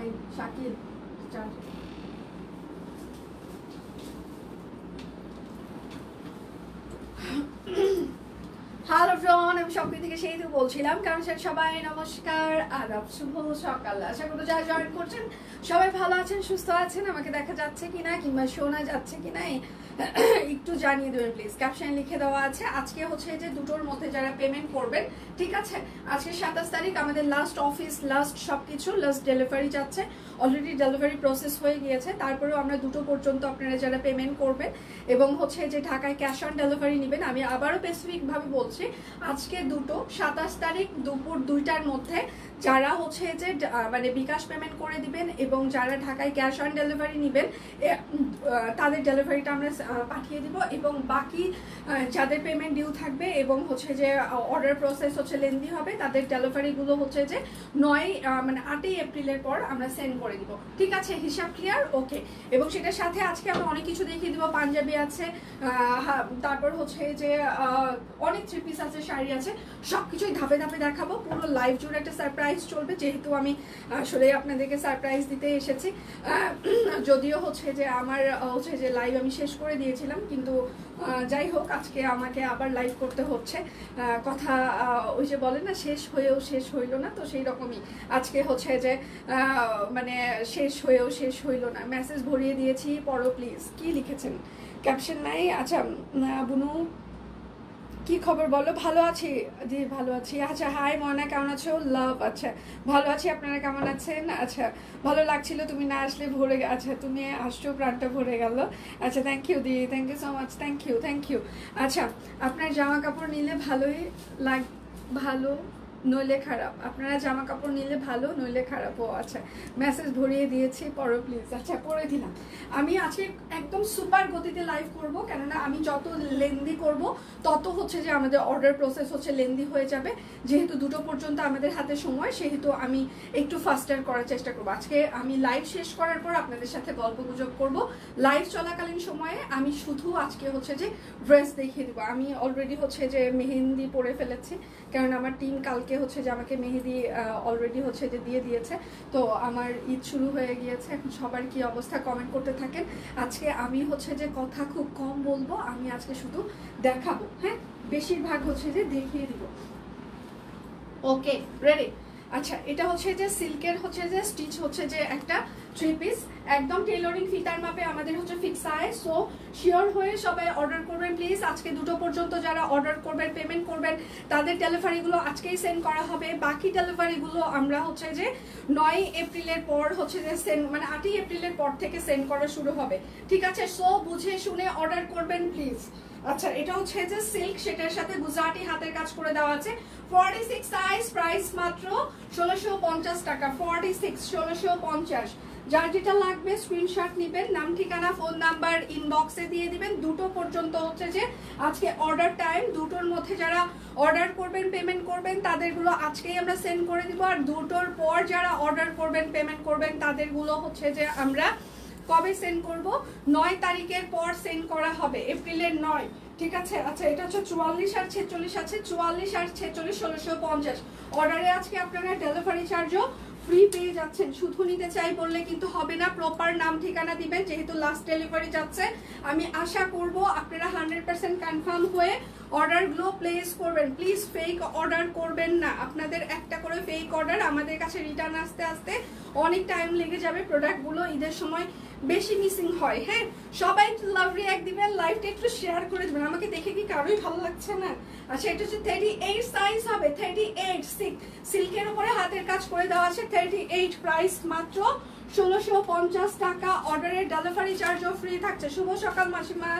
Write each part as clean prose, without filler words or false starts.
এই Shakil charge. Hello everyone, আমি সবকি থেকে সেই তো বলছিলাম। কারণ সবাই নমস্কার, আদাব, শুভ সকাল। আশা করি যারা জয়েন করছেন সবাই ভালো আছেন, সুস্থ আছেন। আমাকে দেখা যাচ্ছে কিনা কিংবা শোনা যাচ্ছে কিনা একটু জানিয়ে দেবেন প্লিজ। ক্যাপশন লিখে দেওয়া আছে। আজকে হচ্ছে যে দুটোর মধ্যে যারা পেমেন্ট করবেন, ঠিক আছে, আজকে 27 তারিখ আমাদের লাস্ট অফিস, লাস্ট সবকিছু, লাস্ট ডেলিভারি যাচ্ছে। অলরেডি ডেলিভারি প্রসেস হয়ে গিয়েছে। তারপরেও আমরা দুটো পর্যন্ত আপনারা যারা পেমেন্ট করবেন এবং হচ্ছে যে ঢাকায় ক্যাশ অন ডেলিভারি নেবেন, আমি আবারও স্পেসিফিকভাবে বলছি, আজকে দুটো 27 তারিখ দুপুর 2টার মধ্যে যারা হচ্ছে যে মানে বিকাশ পেমেন্ট করে দিবেন এবং যারা ঢাকায় ক্যাশ অন ডেলিভারি নেবেন তাদের ডেলিভারিটা আমরা পাঠিয়ে দিব। এবং বাকি যাদের পেমেন্ট ডিউ থাকবে এবং হচ্ছে যে অর্ডার প্রসেস হচ্ছে লেন্দি হবে, তাদের ডেলিভারিগুলো হচ্ছে যে 8ই এপ্রিলের পর আমরা সেন্ড করে দিব। ঠিক আছে, হিসাব ক্লিয়ার? ওকে। এবং সেটার সাথে আজকে আমরা অনেক কিছু দেখিয়ে দিব। পাঞ্জাবি আছে, তারপর হচ্ছে যে অনেক থ্রি পিস আছে, শাড়ি আছে, সবকিছুই ধাপে ধাপে দেখাবো। পুরো লাইভ জুড়ে একটা সারপ্রাইজ চলবে, যেহেতু আমি আসলে আপনাদেরকে সারপ্রাইজ দিতে এসেছি। যদিও হচ্ছে যে আমার হচ্ছে যে লাইভ আমি শেষ করে দিয়েছিলাম, কিন্তু যাই হোক আজকে আমাকে আবার লাইভ করতে হচ্ছে। কথা ওই যে বলে না, শেষ হয়েও শেষ হইল না, তো সেই রকমই আজকে হচ্ছে যে মানে শেষ হয়েও শেষ হইল না। মেসেজ ভরিয়ে দিয়েছি, পড়ো প্লিজ। কি লিখেছেন? ক্যাপশন নাই? আচ্ছা বুনু, কি খবর বলো? ভালো আছি জি, ভালো আছি। আচ্ছা হাই ময়না, কেমন আছো? লাভ, আচ্ছা ভালো আছি। আপনারা কেমন আছেন? আচ্ছা ভালো লাগছিল তুমি না আসলে, ভরে, আচ্ছা তুমি আসছো প্রাণটা ভরে গেল। আচ্ছা থ্যাংক ইউ দি, thank you so much, thank you, thank you. আচ্ছা আপনার জামা কাপড় নিলে ভালোই ভালো নইলে খারাপ? আপনারা জামা কাপড় নিলে ভালো নইলে খারাপ? ও আচ্ছা, মেসেজ ভরিয়ে দিয়েছি, পড়ো প্লিজ। আচ্ছা পড়ে দিলাম। আমি আজকে একদম সুপার গতিতে লাইভ করব, কেননা আমি যত লেন্দি করব তত হচ্ছে যে আমাদের অর্ডার প্রসেস হচ্ছে লেন্দি হয়ে যাবে। যেহেতু দুটো পর্যন্ত আমাদের হাতে সময়, সেহেতু আমি একটু ফাস্টার করার চেষ্টা করব। আজকে আমি লাইভ শেষ করার পর আপনাদের সাথে গল্প গুজব করব। লাইভ চলাকালীন সময়ে আমি শুধু আজকে হচ্ছে যে ড্রেস দেখিয়ে দিব। আমি অলরেডি হচ্ছে যে মেহেন্দি পরে ফেলেছি, কারণ আমার টিম কালকে হচ্ছে যে আমাকে মেহেদি অলরেডি হচ্ছে যে দিয়ে দিয়েছে। তো আমার ঈদ শুরু হয়ে গিয়েছে। এখন সবার কি অবস্থা কমেন্ট করতে থাকেন। আজকে আমি হচ্ছে যে কথা খুব কম বলবো, আমি আজকে শুধু দেখাবো, হ্যাঁ, বেশিরভাগ হচ্ছে যে দেখিয়ে দিব। Okay ready? আচ্ছা এটা হচ্ছে যে সিল্কের হচ্ছে যে স্টিচ হচ্ছে যে একটা থ্রি পিস, একদম টেইলরিং ফিতার মাপে আমাদের হচ্ছে ফিক্স আয়। সো শিওর হয়ে সবাই অর্ডার করবেন প্লিজ। আজকে দুটো পর্যন্ত যারা অর্ডার করবেন, পেমেন্ট করবেন, তাদের ডেলিভারিগুলো আজকেই সেন্ড করা হবে। বাকি ডেলিভারিগুলো আমরা হচ্ছে যে 9 এপ্রিলের পর হচ্ছে যে সেন্ড, মানে 8ই এপ্রিলের পর থেকে সেন্ড করা শুরু হবে। ঠিক আছে, সো বুঝে শুনে অর্ডার করবেন প্লিজ। আচ্ছা এটা হচ্ছে যে সিল্ক, সেটার সাথে গুজরাটি হাতের কাজ করে দেওয়া আছে। 46 সাইজ, প্রাইস মাত্র 1650 টাকা। 46 1650। যার যেটা লাগবে স্ক্রিনশট নেবেন, নাম ঠিকানা ফোন নাম্বার ইনবক্সে দিয়ে দিবেন। দুটো পর্যন্ত হচ্ছে যে আজকে অর্ডার টাইম। দুটোর মধ্যে যারা অর্ডার করবেন, পেমেন্ট করবেন, তাদেরগুলো আজকেই আমরা সেন্ড করে দিব। আর দুটোর পর যারা অর্ডার করবেন, পেমেন্ট করবেন, তাদেরগুলো হচ্ছে যে আমরা কবে সেন্ড করব? 9 তারিখের পর সেন্ড করা হবে, এপ্রিলের 9। ঠিক আছে। আচ্ছা এটা হচ্ছে 44 আর 46 আছে, 44 আর 46 1650। অর্ডারে আজকে আপনারা ডেলিভারি চার্জও ফ্রি পেয়ে যাচ্ছেন। শুধু নিতে চাই বললে কিন্তু হবে না, প্রপার নাম ঠিকানা দিবেন, যেহেতু লাস্ট ডেলিভারি যাচ্ছে। আমি আশা করব আপনারা 100% কনফার্ম হয়ে অর্ডারগুলো প্লেস করবেন। প্লিজ ফেক অর্ডার করবেন না। আপনাদের একটা করে ফেক অর্ডার আমাদের কাছে রিটার্ন আসতে আসতে অনেক টাইম লেগে যাবে। প্রোডাক্টগুলো ঈদের সময় বেশি মিসিং হয়। হ্যাঁ, সবাই লাভ রিঅ্যাক্ট দিবেন, লাইভটা একটু শেয়ার করে দেবেন। আমাকে দেখে কি কারোই ভালো লাগছে না? আচ্ছা এটা হচ্ছে 38 সাইজ হবে, 38 সিল্কের উপরে হাতের কাজ করে দেওয়া আছে। 38 প্রাইস মাত্র 1650 টাকা। অর্ডারের ডেলিভারি চার্জও ফ্রি থাকছে। শুভ সকাল মাসিমা,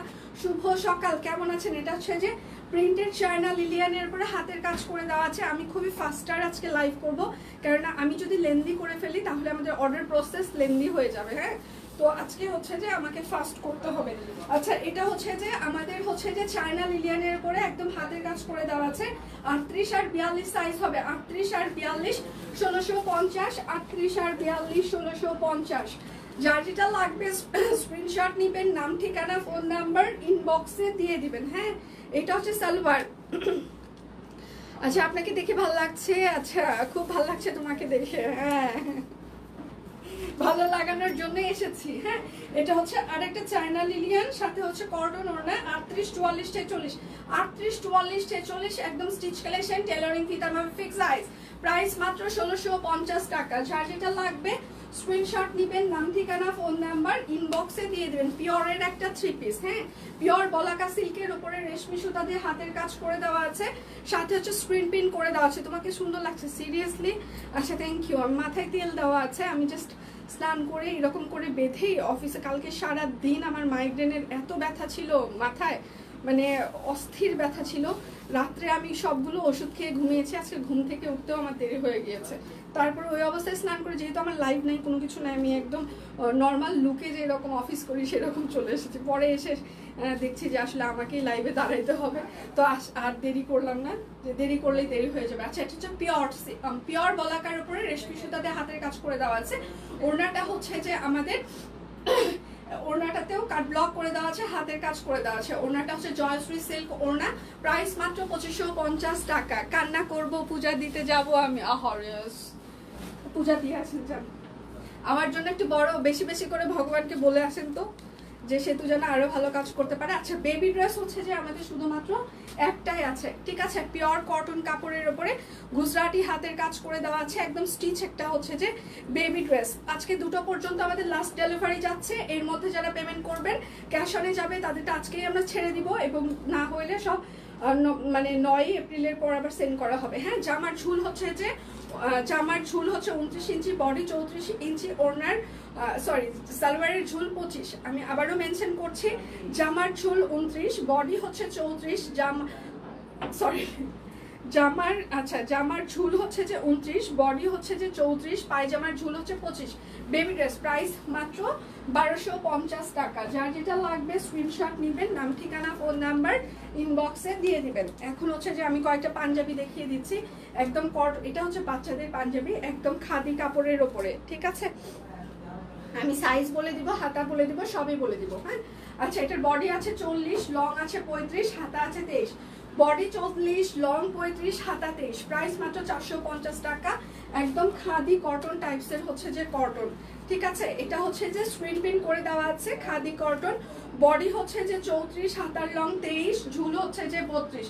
শুভ সকাল, কেমন আছেন? এটা হচ্ছে যে প্রিন্টেড চায়না লিলিয়ানের উপরে হাতের কাজ করে দেওয়া আছে। আমি খুবই ফাস্টার আজকে লাইভ করব, কেননা আমি যদি লেন্দি করে ফেলি তাহলে আমাদের অর্ডার প্রসেস লেন্দি হয়ে যাবে। হ্যাঁ, তো আজকে হচ্ছে যে আমাকে ফাস্ট করতে হবে। আচ্ছা এটা হচ্ছে যে আমাদের হচ্ছে যে চায়না লিলিয়ানের উপরে একদম হাতের কাজ করে দেওয়া আছে। 38 আর 42 সাইজ হবে, 38 আর 42 1650, 38 আর 42 1650। যার যেটা লাগবে স্ক্রিনশট নিবেন, নাম ঠিকানা ফোন নাম্বার ইনবক্সে দিয়ে দিবেন। হ্যাঁ, এটা হচ্ছে সালোয়ার। আচ্ছা আপনাকে দেখে ভালো লাগছে? আচ্ছা খুব ভালো লাগছে তোমাকে দেখে। হ্যাঁ ভালো লাগানোর জন্য এসেছি। হ্যাঁ, এটা হচ্ছে আরেকটা চায়না লিলিয়ান, সাথে হচ্ছে কর্ডন ওড়না, 38, 44, 46, 38, 44, 46 একদম স্টিচ কালেকশন, টেলারিং ফিতার ভাবে ফিক্স সাইজ। প্রাইস মাত্র 1650 টাকা। যার যেটা লাগবে স্ক্রিনশট নিবেন, নাম ঠিকানা ফোন নাম্বার ইনবক্সে দিয়ে দিবেন। পিওরের একটা 3 পিস, হ্যাঁ, পিওর বলাকা সিল্কের উপরে রেশমি সুতা দিয়ে হাতের কাজ করে দেওয়া আছে, সাথে হচ্ছে স্ক্রিন প্রিন্ট করে দেওয়া আছে। তোমাকে সুন্দর লাগছে সিরিয়াসলি। আচ্ছা, থ্যাংক ইউ। আমি মাথায় তেল দেওয়া আছে, আমি জাস্ট স্নান করে এরকম করে বেঁধেই অফিসে, কালকে সারা দিন আমার মাইগ্রেনের এত ব্যথা ছিল মাথায়, মানে অস্থির ব্যথা ছিল। রাত্রে আমি সবগুলো ওষুধ খেয়ে ঘুমিয়েছি, আজকে ঘুম থেকে উঠতেও আমার দেরি হয়ে গিয়েছে। তারপরে ওই অবস্থায় স্নান করে, যেহেতু আমার লাইভ নেই, কোনো কিছু নাই, আমি একদম নর্মাল লুকে যে এরকম অফিস করি সেরকম চলে এসেছি। পরে এসে দেখছি যে আসলে আমাকেই লাইভে দাঁড়াইতে হবে, তো আর দেরি করলাম না, যে দেরি করলেই দেরি হয়ে যাবে। আচ্ছা, এটা হচ্ছে পিওর বলাকার উপরে রেশমি সুতাতে হাতের কাজ করে দেওয়া আছে। ওড়নাটা হচ্ছে যে আমাদের ওড়নাটাতেও কাট ব্লক করে দেওয়া আছে, হাতের কাজ করে দেওয়া আছে। ওড়নাটা হচ্ছে জয়শ্রী সিল্ক ওড়না, প্রাইস মাত্র 2550 টাকা। কান্না করব, পূজা দিতে যাব আমি। আহরেস পূজা দিয়ে আসেন যান, আমার জন্য একটু বড় বেশি বেশি করে ভগবানকে বলে আসেন তো, যে সেতু যেন আরো ভালো কাজ করতে পারে। আচ্ছা, বেবি ড্রেস হচ্ছে যে আমাদের শুধুমাত্র একটাই আছে, ঠিক আছে? পিওর কটন কাপড়ের উপরে গুজরাটি হাতের কাজ করে দেওয়া আছে, একদম স্টিচ একটা হচ্ছে যে বেবি ড্রেস। আজকে 2টো পর্যন্ত আমাদের লাস্ট ডেলিভারি যাচ্ছে, এর মধ্যে যারা পেমেন্ট করবেন ক্যাশ অনে যাবে তাদেরটা আজকেই আমরা ছেড়ে দিব, এবং না হইলে সব মানে 9 এপ্রিলের পর আবার সেন্ড করা হবে। হ্যাঁ, জামার ঝুল হচ্ছে 29 ইঞ্চি, বডি 34 ইঞ্চি, ওড়নার সালোয়ারের ঝুল 25। আমি আবারও মেনশন করছি, জামার ঝুল 29, বডি হচ্ছে 34, জামার ঝুল হচ্ছে যে 29, বডি হচ্ছে যে 34, পায়জামার ঝুল হচ্ছে 25। বেবি ড্রেস প্রাইস মাত্র 1250 টাকা। যার যেটা লাগবে স্ক্রিনশট নিবেন, নাম ঠিকানা ফোন নাম্বার ইনবক্সে দিয়ে দিবেন। এখন হচ্ছে যে আমি কয়েকটা পাঞ্জাবি দেখিয়ে দিচ্ছি, একদম এটা হচ্ছে বাচ্চাদের পাঞ্জাবি, একদম খাদি কাপড়ের ওপরে, ঠিক আছে? আমি সাইজ বলে দিব, হাতা বলে দিব, সবই বলে দিব। হ্যাঁ, আচ্ছা, এটার বডি আছে 40, লং আছে 35, হাতা আছে 23। বডি 40, লং 35, হাতা 23। প্রাইস মাত্র 450 টাকা। একদম খাদি কটন টাইপসের হচ্ছে যে কটন, ঠিক আছে? এটা হচ্ছে যে স্ক্রিন প্রিন্ট করে দেওয়া আছে, খাদি কটন। বডি হচ্ছে যে 34, হাতার লং 23, ঝুল হচ্ছে যে 32।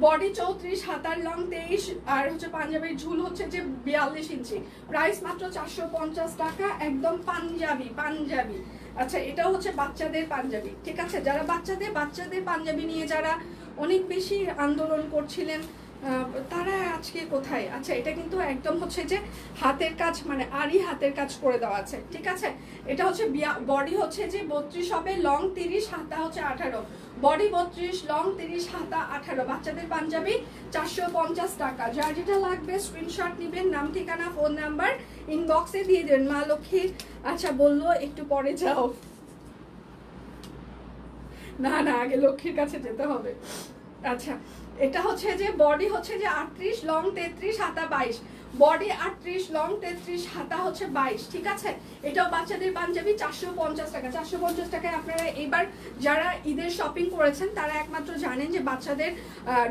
বডি 34, হাতার লং 23, আর হচ্ছে পাঞ্জাবির ঝুল হচ্ছে যে 42 ইঞ্চি। প্রাইস মাত্র 450 টাকা। একদম পাঞ্জাবি। আচ্ছা, এটাও হচ্ছে বাচ্চাদের পাঞ্জাবি, ঠিক আছে? যারা বাচ্চাদের পাঞ্জাবি নিয়ে যারা অনেক বেশি আন্দোলন করছিলেন, তারা আজকে কোথায়? আচ্ছা, এটা কিন্তু একদম হচ্ছে যে হাতের কাজ, মানে আরই হাতের কাজ করে দেওয়া আছে, ঠিক আছে? এটা হচ্ছে বডি হচ্ছে যে 32 হবে, লং 30, হাতা হচ্ছে 18। বডি 32, লং 30, হাতা 18। বাচ্চাদের পাঞ্জাবি 450 টাকা। যার যেটা লাগবে স্ক্রিনশট নিবেন, নাম ঠিকানা ফোন নাম্বার ইনবক্সে দিয়ে দেবেন। মা লক্ষ্মীর আচ্ছা বললো একটু পরে যাও, না আগে লক্ষ্মীর কাছে যেতে হবে। আচ্ছা, এটা হচ্ছে যে বডি হচ্ছে যে 38, লং 33, হাতা 22। বডি 38, লং 33, হাতা হচ্ছে 22, ঠিক আছে? এটাও বাচ্চাদের পাঞ্জাবি 450 টাকা। 450 টাকায় আপনারা এবার যারা ঈদের শপিং করেছেন তারা একমাত্র জানেন যে বাচ্চাদের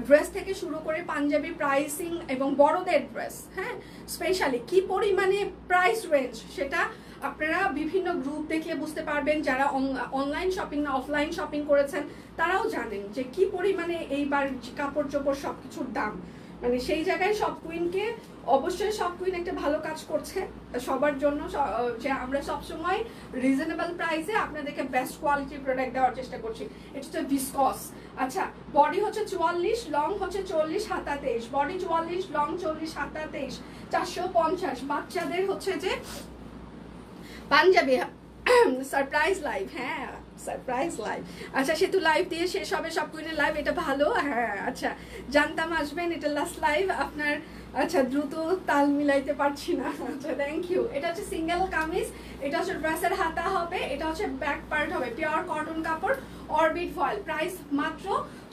ড্রেস থেকে শুরু করে পাঞ্জাবি প্রাইসিং এবং বড়দের ড্রেস, হ্যাঁ, স্পেশালি কি পরিমাণে প্রাইস রেঞ্জ সেটা আপনারা বিভিন্ন গ্রুপ দেখলে বুঝতে পারবেন। যারা অনলাইন শপিং না অফলাইন শপিং করেছেন তারাও জানেন যে কি পরিমাণে এইবার কাপড় চোপড় সবকিছুর দাম, মানে সেই জায়গায় সব কুইনকে অবশ্যই সব কুইন একটা ভালো কাজ করছে সবার জন্য, যে আমরা সবসময় রিজনেবল প্রাইসে আপনাদেরকে বেস্ট কোয়ালিটির প্রোডাক্ট দেওয়ার চেষ্টা করছি। এটা হচ্ছে ভিসকস। আচ্ছা, বডি হচ্ছে 44, লং হচ্ছে 40, হাতা 23। বডি 44, লং 40, হাতা 23। 450। বাচ্চাদের হচ্ছে যে পাঞ্জাবি সারপ্রাইজ লাইভ, হ্যাঁ সারপ্রাইজ লাইভ। আচ্ছা, সেতু লাইভ দিয়ে শেষ হবে সব কুইনের লাইভ, এটা ভালো। হ্যাঁ, আচ্ছা, জানতাম আসবেন, এটা লাস্ট লাইভ আপনার। আচ্ছা, দ্রুত তাল মিলাইতে পারছি না। আচ্ছা, থ্যাংক ইউ। এটা হচ্ছে সিঙ্গেল কামিজ, এটা হচ্ছে ড্রেসের হাতা হবে, এটা হচ্ছে ব্যাক পার্ট হবে, পিওর কটন কাপড়, অরবিট ফয়েল। প্রাইস মাত্র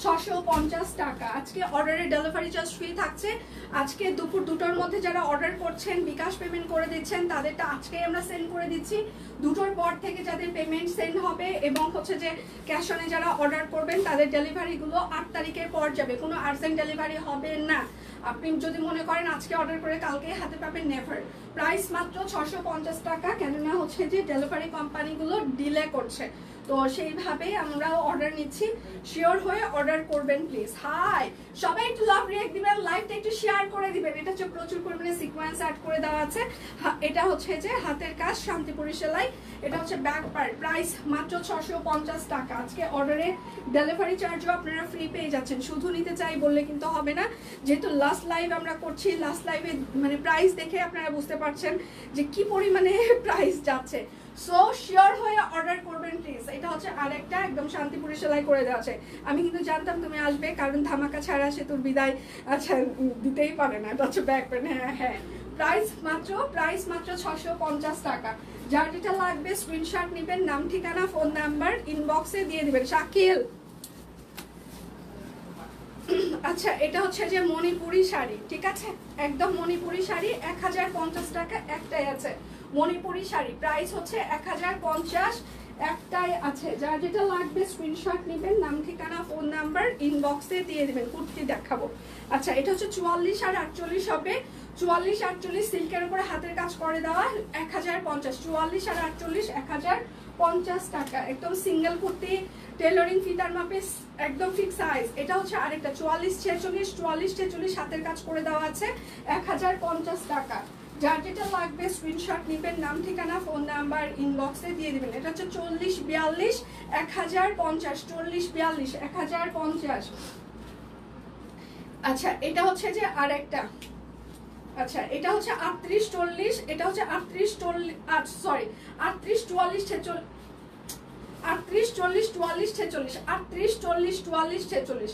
650 টাকা। আজকে অর্ডারের ডেলিভারি চার্জ ফ্রি থাকছে। আজকে দুপুর 2টোর মধ্যে যারা অর্ডার করছেন, বিকাশ পেমেন্ট করে দিচ্ছেন, তাদেরটা আজকেই আমরা সেন্ড করে দিচ্ছি। 2টোর পর থেকে যাদের পেমেন্ট সেন্ড হবে এবং হচ্ছে যে ক্যাশ অনে যারা অর্ডার করবেন তাদের ডেলিভারিগুলো 8 তারিখের পর যাবে, কোনো আর্জেন্ট ডেলিভারি হবে না। আপনি যদি মনে করেন আজকে অর্ডার করে কালকে হাতে পাবেন, নেভার। প্রাইস মাত্র 650 টাকা, কেননা হচ্ছে যে ডেলিভারি কোম্পানিগুলো ডিলে করছে, তো সেইভাবে আমরা অর্ডার নিচ্ছি। শিওর হয়ে অর্ডার করবেন প্লিজ। হাই সবাই একটু লাভ রিঅ্যাক্ট দিবেন, লাইভটা একটু শেয়ার করে দিবেন। এটা হচ্ছে প্রচুর পরিমাণে সিকোয়েন্স অ্যাড করে দেওয়া আছে। এটা হচ্ছে যে হাতের কাজ, শান্তিপুরি সেলাই। এটা হচ্ছে ব্যাক পার্ট, প্রাইস মাত্র 650 টাকা। আজকে অর্ডারে ডেলিভারি চার্জও আপনারা ফ্রি পেয়ে যাচ্ছেন। শুধু নিতে চাই বললে কিন্তু হবে না, যেহেতু লাস্ট লাইভ আমরা করছি, লাস্ট লাইভে মানে প্রাইস দেখে আপনারা বুঝতে পারছেন যে কি পরিমাণে প্রাইস যাচ্ছে। সো শিওর হয়ে অর্ডার করবেন প্লিজ। এটা হচ্ছে আরেকটা একদম শান্তিপুরি সেলাই করে দেওয়া আছে। আমি কিন্তু জানতাম তুমি আসবে, কারণ ধামাকা ছাড়া সে তোর বিদায় আচ্ছা দিতেই পারে না। এটা হচ্ছে ব্যাক প্যান্ট। হ্যাঁ হ্যাঁ, প্রাইস মাত্র 650 টাকা। যার যেটা লাগবে স্ক্রিনশট নেবেন, নাম ঠিকানা ফোন নাম্বার ইনবক্সে দিয়ে দিবেন। শাকিল আচ্ছা, এটা হচ্ছে যে মণিপুরি শাড়ি, ঠিক আছে, একদম মণিপুরি শাড়ি। 1050 টাকা একটাই আছে মণিপুরি শাড়ি, প্রাইস হচ্ছে 1050 একটাই আছে। যার যেটা লাগবে স্ক্রিনশট নেবেন, নাম ঠিকানা ফোন নাম্বার ইনবক্সে দিয়ে দিবেন। কুর্তি দেখাবো। আচ্ছা, এটা হচ্ছে 44 আর 48 হবে। 44 48 সিল্কের উপরে হাতের কাজ করে দেওয়া, 1050। 44 আর 48 1050 টাকা। একদম সিঙ্গেল কুর্তি, টেলরিং ফিতার মাপে একদম ফিক্স সাইজ। এটা হচ্ছে আরেকটা 44 46 44 46 হাতের কাজ করে দেওয়া আছে, 1050 টাকা। যার যেটা লাগবে স্ক্রিনশট নেবেন, নাম ঠিকানা ফোন নাম্বার ইনবক্সে দিয়ে দিবেন। এটা হচ্ছে 40 42 1050, 40 42 1050। আচ্ছা, এটা হচ্ছে যে আরেকটা, আচ্ছা এটা হচ্ছে 38 40, এটা হচ্ছে 38 40 সরি 38 44 46 38 40 44 46 38 40 44 46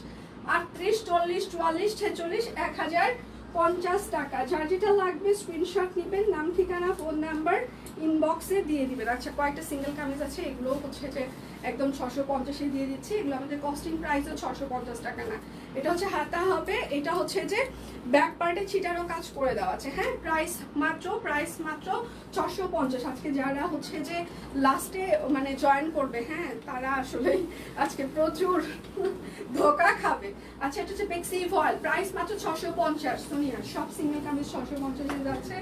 38 40 44 46 1050 টাকা। যার যেটা লাগবে স্ক্রিনশট নেবেন, নাম ঠিকানা ফোন নাম্বার ইনবক্সে দিয়ে দিবেন। আচ্ছা, কয়েকটা সিঙ্গেল কামিজ আছে, এগুলো হচ্ছে যে একদম 650-এ দিয়ে দিচ্ছি। এগুলো আমাদের কস্টিং প্রাইসও 650 টাকা না। এটা হচ্ছে হাতা হবে, এটা হচ্ছে যে ব্যাক পার্টে ছিটানো কাজ করে দেওয়া আছে। হ্যাঁ, প্রাইস মাত্র 650। আজকে যারা হচ্ছে যে লাস্টে মানে জয়েন করবে, হ্যাঁ তারা আসলে আজকে প্রচুর ধোকা খাবে। আচ্ছা, এটা হচ্ছে বেক্সি ভয়েল, প্রাইস মাত্র 650। সোনিয়া সব সিঙ্গেল কামিজ 650 যাচ্ছে,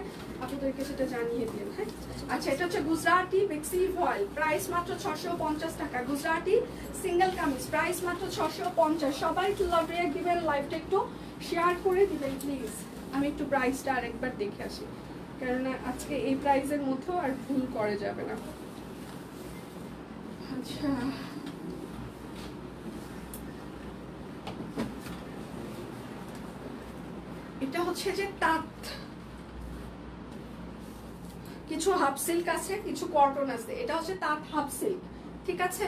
আপনাদেরকে সেটা জানিয়ে দিন। হ্যাঁ, আচ্ছা, এটা হচ্ছে গুজরাটি বেক্সি ভয়েল, প্রাইস মাত্র 650 টাকা। গুজরাটি সিঙ্গেল কামিজ, প্রাইস মাত্র 650। সবাই একটু লাভ রিঅ্যাক্ট দিবেন, লাইভটা একটু শেয়ার করে দিবেন প্লিজ। আমি একটু প্রাইসটা আরেকবার দেখে আসি, কেননা আজকে এই প্রাইসের মধ্যেও আর ভুল করা যাবে না। আচ্ছা, এটা হচ্ছে যে তাঁত, কিছু হাফ সিল্ক আছে, কিছু কটন আছে। এটা হচ্ছে তাঁত হাফ সিল্ক, ঠিক আছে,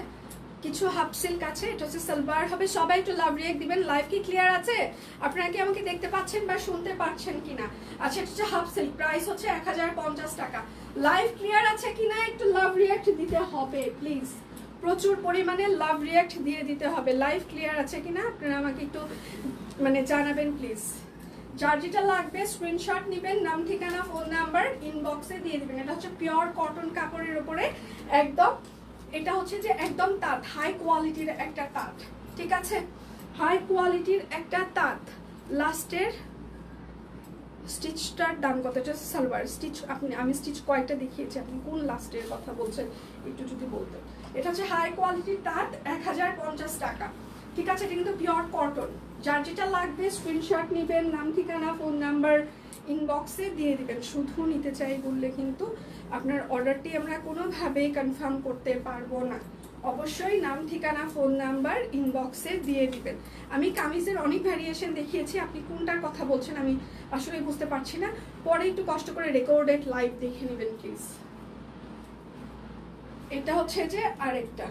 কিছু হাফ সিল্ক আছে। এটা হচ্ছে সালোয়ার হবে। সবাই একটু লাভ রিঅ্যাক্ট দিবেন। লাইভ কি ক্লিয়ার আছে? আপনারা কি আমাকে দেখতে পাচ্ছেন বা শুনতে পাচ্ছেন কিনা? আচ্ছা, এটা হচ্ছে হাফ সিল্ক, প্রাইস হচ্ছে 1050 টাকা। লাইভ ক্লিয়ার আছে কিনা একটু লাভ রিঅ্যাক্ট দিতে হবে প্লিজ, প্রচুর পরিমাণে লাভ রিঅ্যাক্ট দিয়ে দিতে হবে। লাইভ ক্লিয়ার আছে কিনা আপনারা আমাকে একটু মানে জানাবেন প্লিজ। যার যেটা লাগবে স্ক্রিনশট নেবেন, নাম ঠিকানা ফোন নাম্বার ইনবক্সে দিয়ে দিবেন। এটা হচ্ছে পিওর কটন কাপড়ের উপরে একদম, এটা হচ্ছে যে একদম তাঁত, হাই কোয়ালিটির একটা তাঁত, ঠিক আছে, হাই কোয়ালিটির একটা তাঁত। লাস্টের স্টিচটার দাম কত? এটা সালোয়ার স্টিচ, আমি স্টিচ কয়েকটা দেখিয়েছি, আপনি কোন লাস্টের কথা বলছেন একটু যদি বলতেন। এটা হচ্ছে হাই কোয়ালিটির তাঁত, 1050 টাকা, ঠিক আছে। এটা কিন্তু পিওর কটন। যার যেটা লাগবে স্ক্রিনশট নেবেন, নাম ঠিকানা ফোন নাম্বার ইনবক্সে দিয়ে দিবেন। শুধু নিতে চাই বললে কিন্তু আপনার অর্ডারটি আমরা কোনোভাবেই কনফার্ম করতে পারবো না। অবশ্যই নাম ঠিকানা ফোন নাম্বার ইনবক্সে দিয়ে দিবেন। আমি কামিজের অনেক ভ্যারিয়েশন দেখিয়েছি, আপনি কোনটার কথা বলছেন আমি আসলে বুঝতে পারছি না। পরে একটু কষ্ট করে রেকর্ডেড লাইভ দেখে নেবেন প্লিজ। এটা হচ্ছে যে আরেকটা,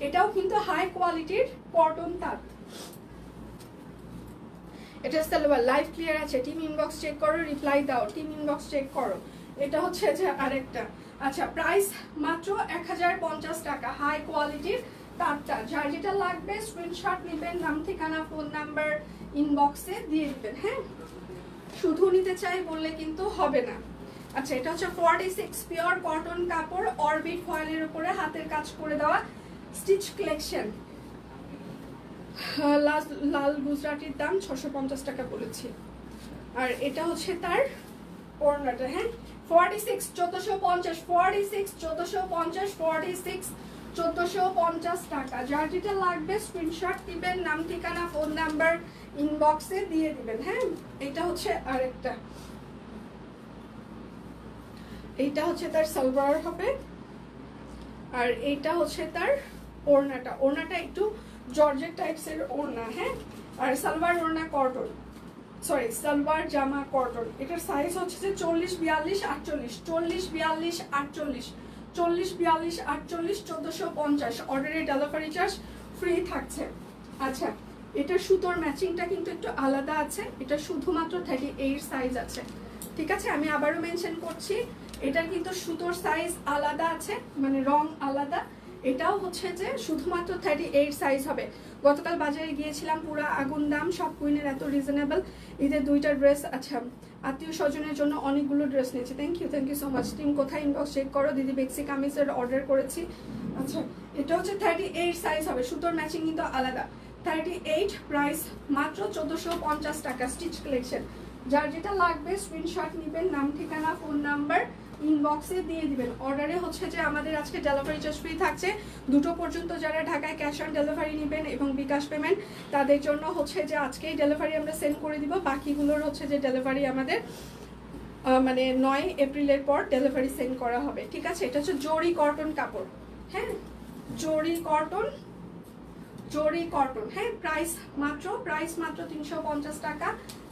এটাও কিন্তু হাই কোয়ালিটির কটন তাঁত। এটা সালোয়ার। লাইভ ক্লিয়ার আছে? টিম ইনবক্স চেক করো, রিপ্লাই দাও, টিম ইনবক্স চেক করো। এটা হচ্ছে যে আরেকটা। আচ্ছা, প্রাইস মাত্র 1050 টাকা, হাই কোয়ালিটির তাঁতটা। যার যেটা লাগবে স্ক্রিনশট নেবেন, নাম ঠিকানা ফোন নাম্বার ইনবক্সে দিয়ে দিবেন। হ্যাঁ, শুধু নিতে চাই বললে কিন্তু হবে না। আচ্ছা, এটা হচ্ছে 46 পিওর কটন কাপড়, অরবিট ফয়েলের উপরে হাতের কাজ করে দেওয়া স্টিচ কালেকশন। লাল গুজরাটির দাম 650 টাকা বলেছি। আর এটা হচ্ছে তার ওড়নাটা, হ্যাঁ 46 1450, 46 1450, 46 1450 টাকা। যার যেটা লাগবে স্ক্রিনশট দিবেন, নাম ঠিকানা ফোন নাম্বার ইনবক্সে দিয়ে দিবেন। হ্যাঁ এটা হচ্ছে আরেকটা, এইটা হচ্ছে তার সালোয়ার হবে, আর এইটা হচ্ছে তার ওড়নাটা। ওড়নাটা একটু জর্জেট টাইপসের ওড়না, হ্যাঁ আর সালোয়ার ওড়না কটন, সরি সালোয়ার জামা কটন। এটার সাইজ হচ্ছে যে 40 42 48, 40 42 48, 40 42 48, 1450। অর্ডারের ডেলিভারি চার্জ ফ্রি থাকছে। আচ্ছা এটা সুতোর ম্যাচিংটা কিন্তু একটু আলাদা আছে, এটা শুধুমাত্র 38 সাইজ আছে, ঠিক আছে। আমি আবারও মেনশন করছি, এটার কিন্তু সুতোর সাইজ আলাদা আছে, মানে রং আলাদা। এটাও হচ্ছে যে শুধুমাত্র 38 সাইজ হবে। গতকাল বাজারে গিয়েছিলাম, পুরো আগুন দাম, সব কুইনের এত রিজনেবল। ঈদের 2টা ড্রেস, আচ্ছা আত্মীয় স্বজনের জন্য অনেকগুলো ড্রেস নিয়েছি। Thank you so much. Team কোথায় ইনবক্স চেক করো, দিদি বেক্সি কামিজের অর্ডার করেছি। আচ্ছা এটা হচ্ছে 38 সাইজ হবে, সুতোর ম্যাচিং কিন্তু আলাদা। 38 প্রাইস মাত্র 1450 টাকা, স্টিচ কালেকশন। যার যেটা লাগবে স্ক্রিনশট নেবেন, নাম ঠিকানা ফোন নাম্বার ইনবক্সে দিয়ে দিবেন। অর্ডারে হচ্ছে যে আমাদের আজকে ডেলিভারি চার্জ ফ্রি থাকছে 2টো পর্যন্ত। যারা ঢাকায় ক্যাশ অন ডেলিভারি নেবেন এবং বিকাশ পেমেন্ট, তাদের জন্য হচ্ছে যে আজকেই ডেলিভারি আমরা সেন্ড করে দিব। বাকিগুলোর হচ্ছে যে ডেলিভারি আমাদের মানে 9 এপ্রিলের পর ডেলিভারি সেন্ড করা হবে, ঠিক আছে। এটা হচ্ছে জরি কটন কাপড়, হ্যাঁ জরি কটন, হ্যাঁ প্রাইস মাত্র 350 টাকা।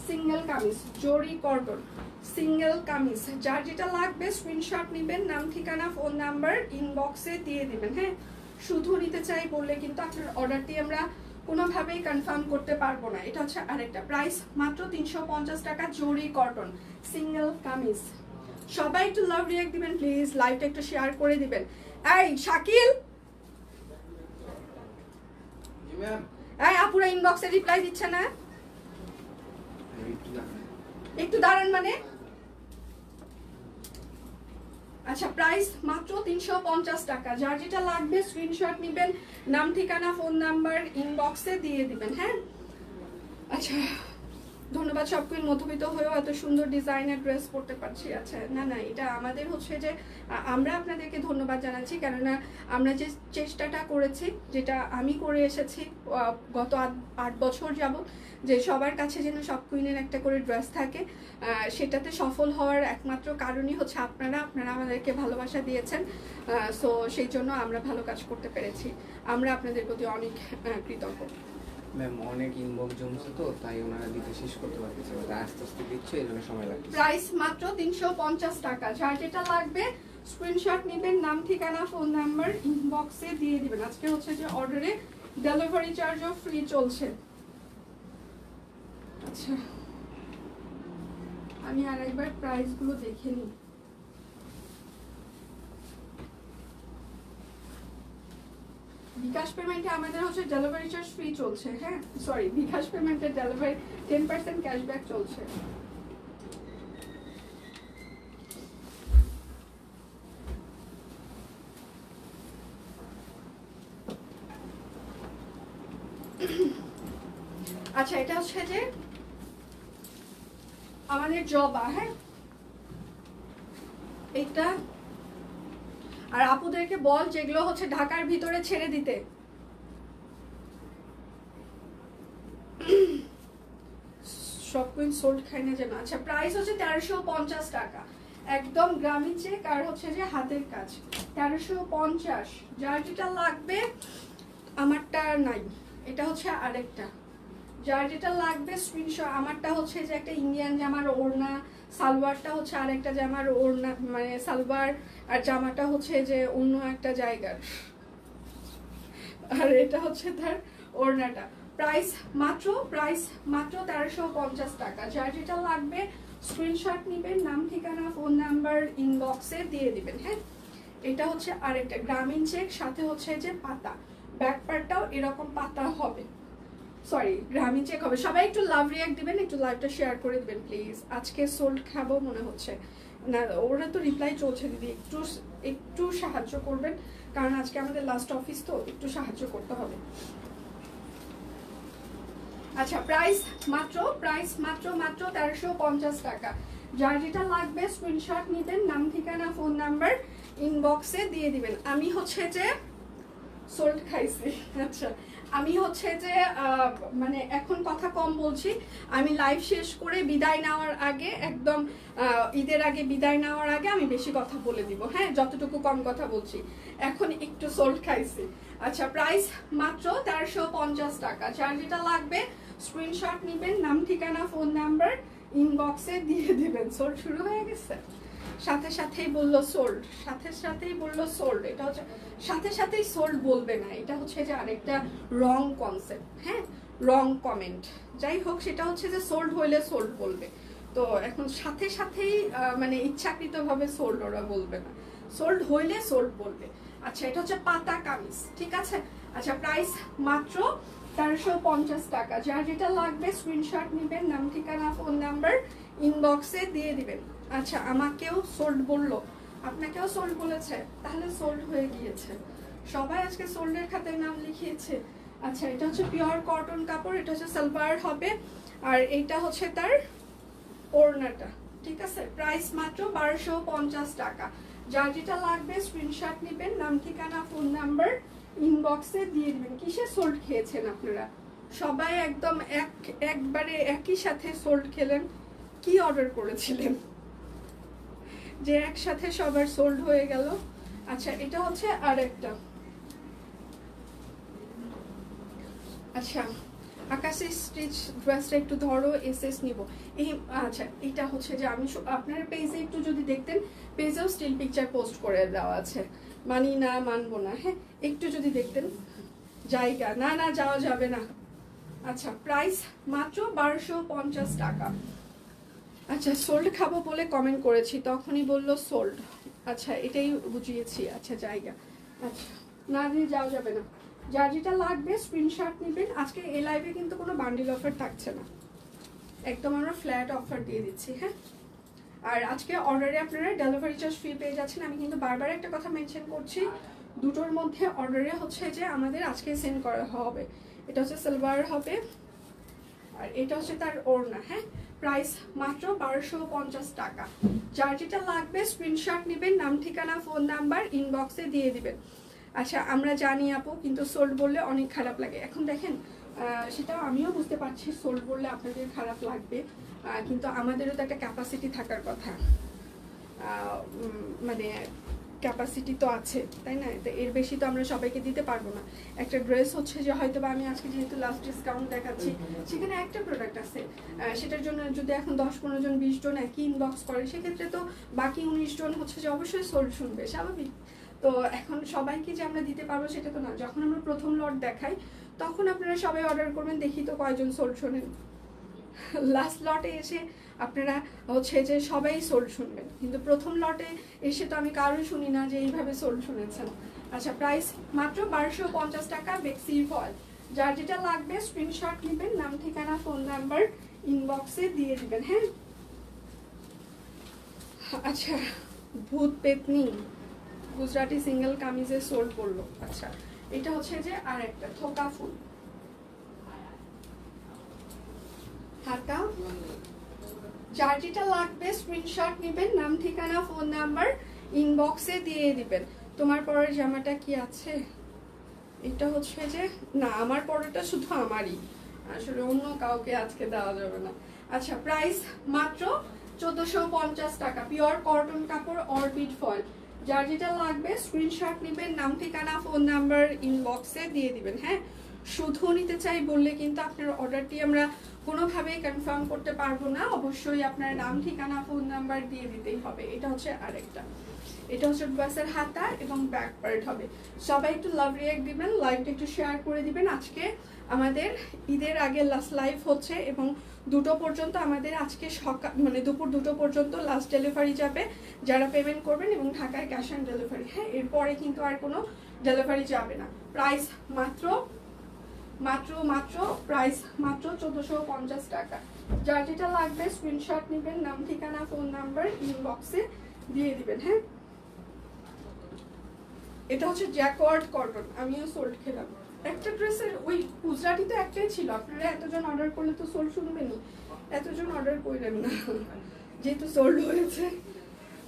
সিঙ্গেল কামিজ, জরি কটন সিঙ্গেল কামিজ। যার যেটা লাগবে স্ক্রিনশট নেবেন, নাম ঠিকানা ফোন নাম্বার ইনবক্সে দিয়ে দিবেন। হ্যাঁ শুধু নিতে চাই বললে কিন্তু আপনার অর্ডারটি আমরা কোনোভাবেই কনফার্ম করতে পারবো না। এটা হচ্ছে আরেকটা, প্রাইস মাত্র 350 টাকা, জরি কটন সিঙ্গেল কামিজ। সবাই একটু লাভ রিয়াক্ট দিবেন প্লিজ, লাইভটা একটু শেয়ার করে দিবেন। এই শাকিল, এই আপুরা ইনবক্সে রিপ্লাই দিচ্ছে না, একটু দাঁড়ান মানে। আচ্ছা প্রাইস মাত্র 350 টাকা। যার যেটা লাগবে স্ক্রিনশট নেবেন, নাম ঠিকানা ফোন নাম্বার ইনবক্সে দিয়ে দিবেন। হ্যাঁ আচ্ছা ধন্যবাদ। সব কুইন মধ্যবিত্ত হয়েও এত সুন্দর ডিজাইনের ড্রেস পরতে পারছি। আচ্ছা না এটা আমাদের হচ্ছে যে আমরা আপনাদেরকে ধন্যবাদ জানাচ্ছি, কেননা আমরা যে চেষ্টাটা করেছি, যেটা আমি করে এসেছি গত 8 বছর যাবত, যে সবার কাছে যেন সব কুইনের একটা করে ড্রেস থাকে, সেটাতে সফল হওয়ার একমাত্র কারণই হচ্ছে আপনারা আমাদেরকে ভালোবাসা দিয়েছেন। সো সেই জন্য আমরা ভালো কাজ করতে পেরেছি, আমরা আপনাদের প্রতি অনেক কৃতজ্ঞ। ম্যাম অনেক ইনবক্স জমছে তো, তাই ওনারা দিতে শেষ করতে পারতেছে না, তাই আস্তে আস্তে দিচ্ছে, এই জন্য সময় লাগছে। প্রাইস মাত্র 350 টাকা। যার যেটা লাগবে স্ক্রিনশট নেবেন, নাম ঠিকানা ফোন নাম্বার ইনবক্সে দিয়ে দিবেন। আজকে হচ্ছে যে অর্ডারে ডেলিভারি চার্জও ফ্রি চলছে। আচ্ছা আমি আরেকবার প্রাইসগুলো দেখে নিই। বিকাশ পেমেন্টে আমাদের হচ্ছে ডেলিভারি চার্জ ফ্রি চলছে, হ্যাঁ সরি বিকাশ পেমেন্টে ডেলিভারি 10% ক্যাশব্যাক চলছে। আচ্ছা এটা হচ্ছে যে আমাদের জবা, হ্যাঁ এটা। আর আপুদেরকে বল যেগুলো হচ্ছে ঢাকার ভিতরে ছেড়ে দিতে। সব কুইন সোল্ড খাই না যেন। আচ্ছা প্রাইস হচ্ছে 1350 টাকা, একদম গ্রামীণ চেক আর হচ্ছে যে হাতের কাজ। 1350। যার যেটা লাগবে, আমারটা নাই, এটা হচ্ছে আরেকটা। যার যেটা লাগবে স্ক্রিনশট। আমারটা হচ্ছে যে একটা ইন্ডিয়ান জামার ওড়না, সালোয়ারটা হচ্ছে আরেকটা জামার ওড়না, মানে সালোয়ার আর জামাটা হচ্ছে যে অন্য একটা জায়গার, আর এটা হচ্ছে তার ওড়নাটা। প্রাইস মাত্র 1350 টাকা। যার যেটা লাগবে স্ক্রিনশট নেবেন, নাম ঠিকানা ফোন নাম্বার ইনবক্সে দিয়ে দিবেন। হ্যাঁ এটা হচ্ছে আরেকটা গ্রামীণ চেক, সাথে হচ্ছে যে পাতা, ব্যাক পার্টটাও এরকম পাতা হবে, সরি গ্রামীণ চেক হবে। সবাই একটু লাভ রিয়াক্ট দিবেন, একটু লাইভটা শেয়ার করে দিবেন প্লিজ। আজকে সোল্ড খাবো মনে হচ্ছে না, ওরা তো রিপ্লাই চলছে দিদি, একটু সাহায্য করবেন, কারণ আজকে আমাদের লাস্ট অফিস তো, একটু সাহায্য করতে হবে। আচ্ছা প্রাইস মাত্র 1350 টাকা। যার যেটা লাগবে স্ক্রিনশট নিবেন, নাম ঠিকানা ফোন নাম্বার ইনবক্সে দিয়ে দিবেন। আমি হচ্ছে যে সোল্ড খাইছি। আচ্ছা, আমি হচ্ছে যে মানে এখন কথা কম বলছি। আমি লাইভ শেষ করে বিদায় নেওয়ার আগে, একদম ঈদের আগে বিদায় নেওয়ার আগে আমি বেশি কথা বলে দিব, হ্যাঁ, যতটুকু কম কথা বলছি। এখন একটু সোল্ড খাইছি। আচ্ছা, প্রাইস মাত্র 1350 টাকা। যার যেটা লাগবে স্ক্রিনশট নিবেন, নাম ঠিকানা ফোন নাম্বার ইনবক্সে দিয়ে দিবেন। সোল্ড শুরু হয়ে গেছে, সাথে সাথেই বললো সোল্ড, সাথে সাথেই বললো সোল্ড। এটা হচ্ছে সাথে সাথেই সোল্ড বলবে না, এটা হচ্ছে যে আরেকটা রং কনসেপ্ট, হ্যাঁ, রং কমেন্ট। যাই হোক, সেটা হচ্ছে যে সোল্ড হইলে সোল্ড বলবে। তো এখন সাথে সাথেই মানে ইচ্ছাকৃতভাবে সোল্ড ওরা বলবে না, সোল্ড হইলে সোল্ড বলবে। আচ্ছা, এটা হচ্ছে পাতা কামিজ, ঠিক আছে। আচ্ছা, প্রাইস মাত্র 1350 টাকা। যার যেটা লাগবে স্ক্রিনশট নিবেন, নাম ঠিকানা ফোন নাম্বার ইনবক্সে দিয়ে দিবেন। আচ্ছা, আমাকেও সোল্ড বললো, আপনাকেও সোল্ড বলেছে, তাহলে সোল্ড হয়ে গিয়েছে। সবাই আজকে সোল্ডের খাতায় নাম লিখিয়েছে। আচ্ছা, এটা হচ্ছে পিওর কটন কাপড়, এটা হচ্ছে সালোয়ার হবে, আর এইটা হচ্ছে তার ওড়নাটা, ঠিক আছে। প্রাইস মাত্র 1250 টাকা। যার যেটা লাগবে স্ক্রিনশট নিবেন, নাম ঠিকানা ফোন নাম্বার ইনবক্সে দিয়ে দিবেন। কিসে সোল্ড খেয়েছেন আপনারা? সবাই একদম একবারে একই সাথে সোল্ড খেলেন? কি অর্ডার করেছিলেন যে একসাথে সবার সোল্ড হয়ে গেল? আচ্ছা, এটা হচ্ছে আরেকটা। আচ্ছা, আকাশি স্টিচ ড্রেসটা একটু ধরো, এসএস নিব এই। আচ্ছা, এটা হচ্ছে যে আমি আপনার পেজে একটু যদি দেখতেন, পেজেও স্টিল পিকচার পোস্ট করে দেওয়া আছে। মানি না, মানবো না, হ্যাঁ, একটু যদি দেখতেন। জায়গা না, না যাওয়া যাবে না। আচ্ছা, প্রাইস মাত্র 1250 টাকা। আচ্ছা, সোল্ড খাবো বলে কমেন্ট করেছি, তখনই বললো সোল্ড। আচ্ছা, এটাই বুঝিয়েছি। আচ্ছা, জায়গা, আচ্ছা, না দিয়ে যাওয়া যাবে না। যার যেটা লাগবে স্ক্রিনশট নেবেন। আজকে এই লাইভে কিন্তু কোনো বান্ডিল অফার থাকছে না, একদম আমরা ফ্ল্যাট অফার দিয়ে দিচ্ছি, হ্যাঁ। আর আজকে অর্ডারে আপনারা ডেলিভারি চার্জ ফ্রি পেয়ে যাচ্ছেন। আমি কিন্তু বারবার একটা কথা মেনশন করছি, দুটোর মধ্যে অর্ডারে হচ্ছে যে আমাদের আজকে সেন্ড করা হবে। এটা হচ্ছে সালোয়ার হবে, আর এটা হচ্ছে তার ওড়না, হ্যাঁ। প্রাইস মাত্র 1250 টাকা। যার যেটা লাগবে স্ক্রিনশট নেবেন, নাম ঠিকানা ফোন নাম্বার ইনবক্সে দিয়ে দিবেন। আচ্ছা, আমরা জানি আপু, কিন্তু সোল্ড বললে অনেক খারাপ লাগে। এখন দেখেন, সেটা আমিও বুঝতে পারছি, সোল্ড বললে আপনাদের খারাপ লাগবে, কিন্তু আমাদেরও তো একটা ক্যাপাসিটি থাকার কথা, মানে ক্যাপাসিটি তো আছে, তাই না? তো এর বেশি তো আমরা সবাইকে দিতে পারবো না। একটা ড্রেস হচ্ছে যে হয়তো বা আমি আজকে যেহেতু লাস্ট ডিসকাউন্ট দেখাচ্ছি, সেখানে একটা প্রোডাক্ট আছে, সেটার জন্য যদি এখন 10-15 জন 20 জন একই ইনবক্স করে, সেক্ষেত্রে তো বাকি 19 জন হচ্ছে যে অবশ্যই সোল্ড শুনবে, স্বাভাবিক। তো এখন সবাইকে যে আমরা দিতে পারবো সেটা তো না। যখন আমরা প্রথম লট দেখাই, তখন আপনারা সবাই অর্ডার করবেন, দেখি তো কয়জন সোল্ড শোনেন। লাস্ট লটে এসে আপনারা হচ্ছে যে সবাই সোল্ড শুনবেন, কিন্তু প্রথম লটে এসে তো আমি কারোই শুনি না যে এইভাবে সোল্ড শুনেছেন। আচ্ছা, প্রাইস মাত্র 1250 টাকা, বেক্সি ফল। যার যেটা লাগবে স্ক্রিনশট নেবেন, নাম ঠিকানা ফোন নাম্বার ইনবক্সে দিয়ে দিবেন, হ্যাঁ। আচ্ছা, ভূত পেতনি গুজরাটি সিঙ্গেল কামিজে সোল্ড করলো। আচ্ছা, এটা হচ্ছে যে আর একটা থোকা ফুল হাতা। যার যেটা লাগবে স্ক্রিনশট নেবেন, নাম ঠিকানা ফোন নাম্বার ইনবক্সে দিয়ে দিবেন। তোমার পরের জামাটা কি আছে? এটা হচ্ছে যে না, আমার পরেরটা শুধু আমারই, আসলে অন্য কাউকে আজকে দেওয়া যাবে না। আচ্ছা, প্রাইস মাত্র 1450 টাকা। পিওর কটন কাপড়, অরবিট ফল। যার যেটা লাগবে স্ক্রিনশট নেবেন, নাম ঠিকানা ফোন নাম্বার ইনবক্সে দিয়ে দিবেন, হ্যাঁ। শুধু নিতে চাই বললে কিন্তু আপনার অর্ডারটি আমরা কোনোভাবেই কনফার্ম করতে পারবো না, অবশ্যই আপনার নাম ঠিকানা ফোন নাম্বার দিয়ে দিতেই হবে। এটা হচ্ছে আরেকটা, এটা হচ্ছে ড্রেসের হাতা এবং ব্যাক পার্ট হবে। সবাই একটু লাভ রিঅ্যাক্ট দিবেন, লাইভটা একটু শেয়ার করে দিবেন। আজকে আমাদের ঈদের আগে লাস্ট লাইভ হচ্ছে এবং 2টো পর্যন্ত আমাদের আজকে সকাল মানে দুপুর 2টো পর্যন্ত লাস্ট ডেলিভারি যাবে, যারা পেমেন্ট করবেন, এবং ঢাকায় ক্যাশ অন ডেলিভারি, হ্যাঁ। এরপরে কিন্তু আর কোনো ডেলিভারি যাবে না। প্রাইস মাত্র মাত্র মাত্র প্রাইস মাত্র 1450 টাকা। যার যেটা লাগবে স্ক্রিনশট নেবেন, নাম ঠিকানা ফোন নাম্বার ইনবক্সে দিয়ে দিবেন, হ্যাঁ। এটা হচ্ছে জ্যাকওয়ার্ড কটন, আমিও সোল্ড খেলাম। একটা ড্রেসের ওই গুজরাটি তো একটাই ছিল, আপনারা এতজন অর্ডার করলে তো সোল্ড শুনবেনই, এতজন অর্ডার করলেন না। যেহেতু সোল্ড হয়েছে।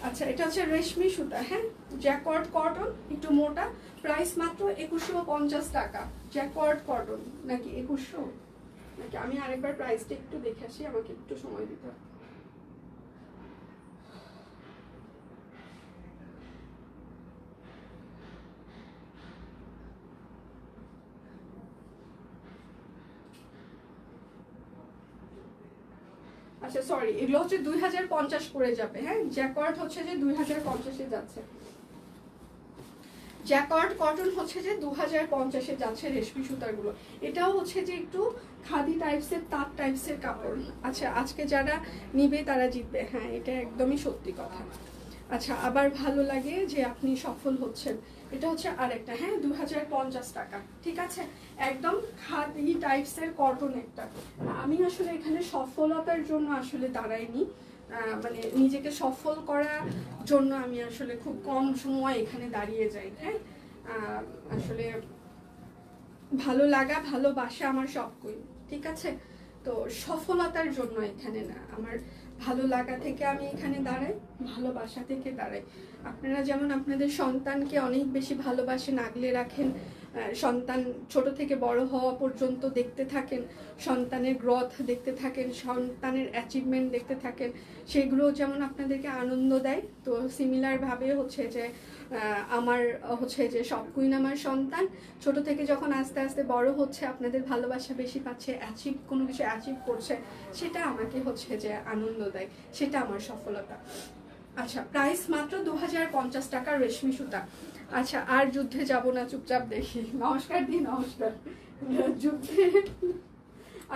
আচ্ছা, এটা হচ্ছে রেশমি সুতা, হ্যাঁ, জ্যাকওয়ার্ড কটন, একটু মোটা, প্রাইস মাত্র 2150 টাকা। জ্যাকওয়ার্ড কটন নাকি 2100 নাকি, আমি আরেকবার প্রাইসটা একটু দেখে আসি, আমাকে একটু সময় দিতে হবে। আচ্ছা সরি, এগুলো হচ্ছে 2050 করে যাবে, হ্যাঁ, জ্যাকওয়ার্ড হচ্ছে যে 2050-এ যাচ্ছে, জ্যাকওয়ার্ড কটন হচ্ছে যে 2050-এ যাচ্ছে রেশমি সুতারগুলো। এটাও হচ্ছে যে একটু খাদি টাইপসের, তাঁত টাইপসের কাপড়। আচ্ছা, আজকে যারা নিবে তারা জিতবে, হ্যাঁ, এটা একদমই সত্যি কথা। আচ্ছা, আবার ভালো লাগে যে আপনি সফল হচ্ছেন, এটা হচ্ছে আরেকটা, হ্যাঁ, 2050 টাকা, ঠিক আছে, একদম খাদি টাইপসের কটন একটা। আমি আসলে এখানে সফলতার জন্য আসলে দাঁড়াইনি, মানে নিজেকে সফল করার জন্য আমি আসলে খুব কম সময় এখানে দাঁড়িয়ে যাই, হ্যাঁ, আসলে ভালো লাগা ভালোবাসা আমার সবকই, ঠিক আছে, তো সফলতার জন্য এখানে না, আমার ভালো লাগা থেকে আমি এখানে দাঁড়াই, ভালোবাসা থেকে দাঁড়াই। আপনারা যেমন আপনাদের সন্তানকে অনেক বেশি ভালোবাসেন, আগলে রাখেন, সন্তান ছোট থেকে বড় হওয়া পর্যন্ত দেখতে থাকেন, সন্তানের গ্রোথ দেখতে থাকেন, সন্তানের অ্যাচিভমেন্ট দেখতে থাকেন, সেগুলো যেমন আপনাদেরকে আনন্দ দেয়, তো সিমিলারভাবে হচ্ছে যে আমার হচ্ছে যে সব কুইন আমার সন্তান ছোট থেকে যখন আস্তে আস্তে বড় হচ্ছে, আপনাদের ভালোবাসা বেশি পাচ্ছে, কোনো কিছু অ্যাচিভ করছে, সেটা আমাকে হচ্ছে যে আনন্দ দেয়, সেটা আমার সফলতা। আচ্ছা, প্রাইস মাত্র 2050 টাকা রেশমি সুতা। আচ্ছা, আর যুদ্ধে যাব না, চুপচাপ দেখি, নমস্কার দি, নমস্কার। যুদ্ধে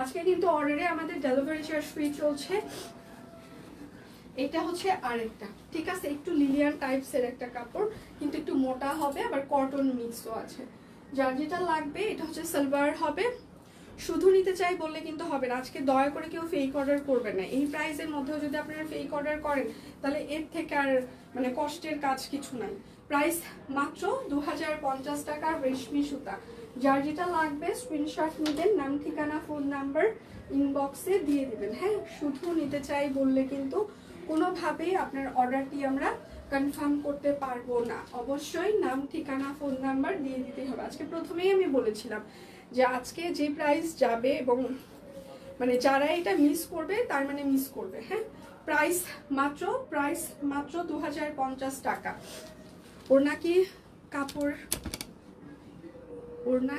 আজকে কিন্তু অর্ডারে আমাদের ডেলিভারি চার্জ ফ্রি চলছে। এটা হচ্ছে আরেকটা, ঠিক আছে, একটু লিলিয়ান টাইপসের একটা কাপড়, কিন্তু একটু মোটা হবে, আবার কটন মিক্সও আছে। যার যেটা লাগবে, এটা হচ্ছে সালোয়ার হবে, শুধু নিতে চাই বললে কিন্তু হবে না, আজকে দয়া করে কেউ ফেক অর্ডার করবে না, এই প্রাইসের মধ্যেও যদি আপনারা ফেক অর্ডার করেন তাহলে এর থেকে আর মানে কষ্টের কাজ কিছু নাই। প্রাইস মাত্র 2050 টাকা রেশমি সুতা। যার যেটা লাগবে স্ক্রিনশট নেবেন, নাম ঠিকানা ফোন নাম্বার ইনবক্সে দিয়ে দিবেন, হ্যাঁ, শুধু নিতে চাই বললে কিন্তু কোনোভাবেই আপনার অর্ডারটি আমরা কনফার্ম করতে পারবো না, অবশ্যই নাম ঠিকানা ফোন নাম্বার দিয়ে দিতে হবে। আজকে প্রথমেই আমি বলেছিলাম যে আজকে যে প্রাইস যাবে এবং মানে যারা এটা মিস করবে তার মানে মিস করবে, হ্যাঁ, প্রাইস মাত্র 2050 টাকা। ওড়না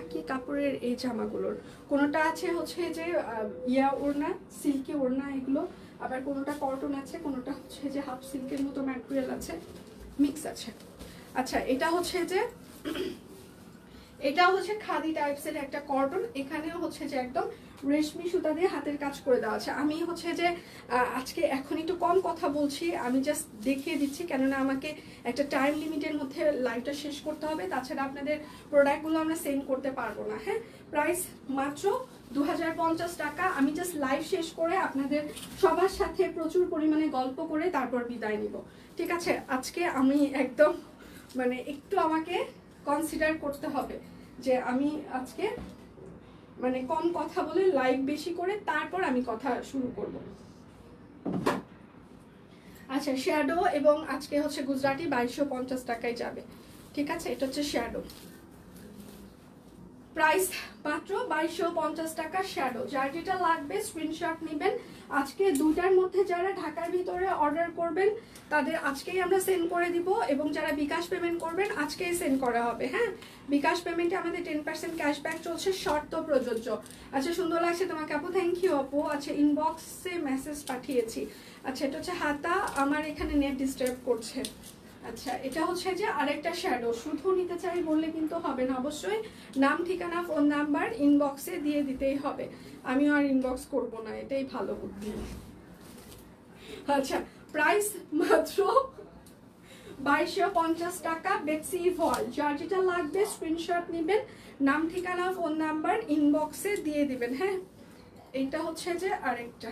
কি কাপড়ের এই জামাগুলোর কোনোটা আছে হচ্ছে যে ইয়া ওড়না, সিল্কি ওড়না এগুলো, আবার কোনোটা কটন আছে, কোনোটা হচ্ছে যে হাফ সিল্কের মতো ম্যাটেরিয়াল আছে, মিক্স আছে। আচ্ছা, এটা হচ্ছে যে এটাও হচ্ছে খাদি টাইপসের একটা কটন, এখানেও হচ্ছে যে একদম রেশমি সুতা দিয়ে হাতের কাজ করে দেওয়া আছে। আমি হচ্ছে যে আজকে এখন একটু কম কথা বলছি, আমি জাস্ট দেখিয়ে দিচ্ছি, কেননা আমাকে একটা টাইম লিমিটের মধ্যে লাইভটা শেষ করতে হবে, তাছাড়া আপনাদের প্রোডাক্টগুলো আমরা সেন্ড করতে পারবো না, হ্যাঁ। প্রাইস মাত্র 2050 টাকা। আমি জাস্ট লাইভ শেষ করে আপনাদের সবার সাথে প্রচুর পরিমাণে গল্প করে তারপর বিদায় নিব, ঠিক আছে। আজকে আমি একদম মানে একটু আমাকে কনসিডার করতে হবে যে আমি আজকে মানে কম কথা বলে লাইভ বেশি করে তারপর আমি কথা শুরু করব। আচ্ছা, শ্যাডো এবং আজকে হচ্ছে গুজরাটি 2250 টাকায় যাবে, ঠিক আছে, এটা হচ্ছে শ্যাডো, প্রাইস মাত্র 2250 টাকা শ্যাডো। যার যেটা লাগবে স্ক্রিনশট নেবেন, আজকে দুইটার মধ্যে যারা ঢাকার ভিতরে অর্ডার করবেন তাদের আজকেই আমরা সেন্ড করে দিব, এবং যারা বিকাশ পেমেন্ট করবেন আজকেই সেন্ড করা হবে, হ্যাঁ। বিকাশ পেমেন্টে আমাদের 10% ক্যাশব্যাক চলছে, শর্ত প্রযোজ্য। আচ্ছা, সুন্দর লাগছে তোমাকে আপু, থ্যাংক ইউ আপু। আচ্ছা, ইনবক্সে মেসেজ পাঠিয়েছি। আচ্ছা, এটা হচ্ছে হাতা, আমার এখানে নেট ডিস্টার্ব করছে। আচ্ছা, এটা হচ্ছে যে আরেকটা শ্যাডো, শুধু নিতে চাই বললে কিন্তু হবে না, অবশ্যই নাম ঠিকানা ফোন নাম্বার ইনবক্সে দিয়ে দিতেই হবে। আমিও আর ইনবক্স করব না, এটাই ভালো বুদ্ধি। আচ্ছা, প্রাইস মাত্র 2250 টাকা বেক্সি ভল। যার যেটা লাগবে স্ক্রিনশট নেবেন, নাম ঠিকানা ফোন নাম্বার ইনবক্সে দিয়ে দিবেন, হ্যাঁ। এইটা হচ্ছে যে আরেকটা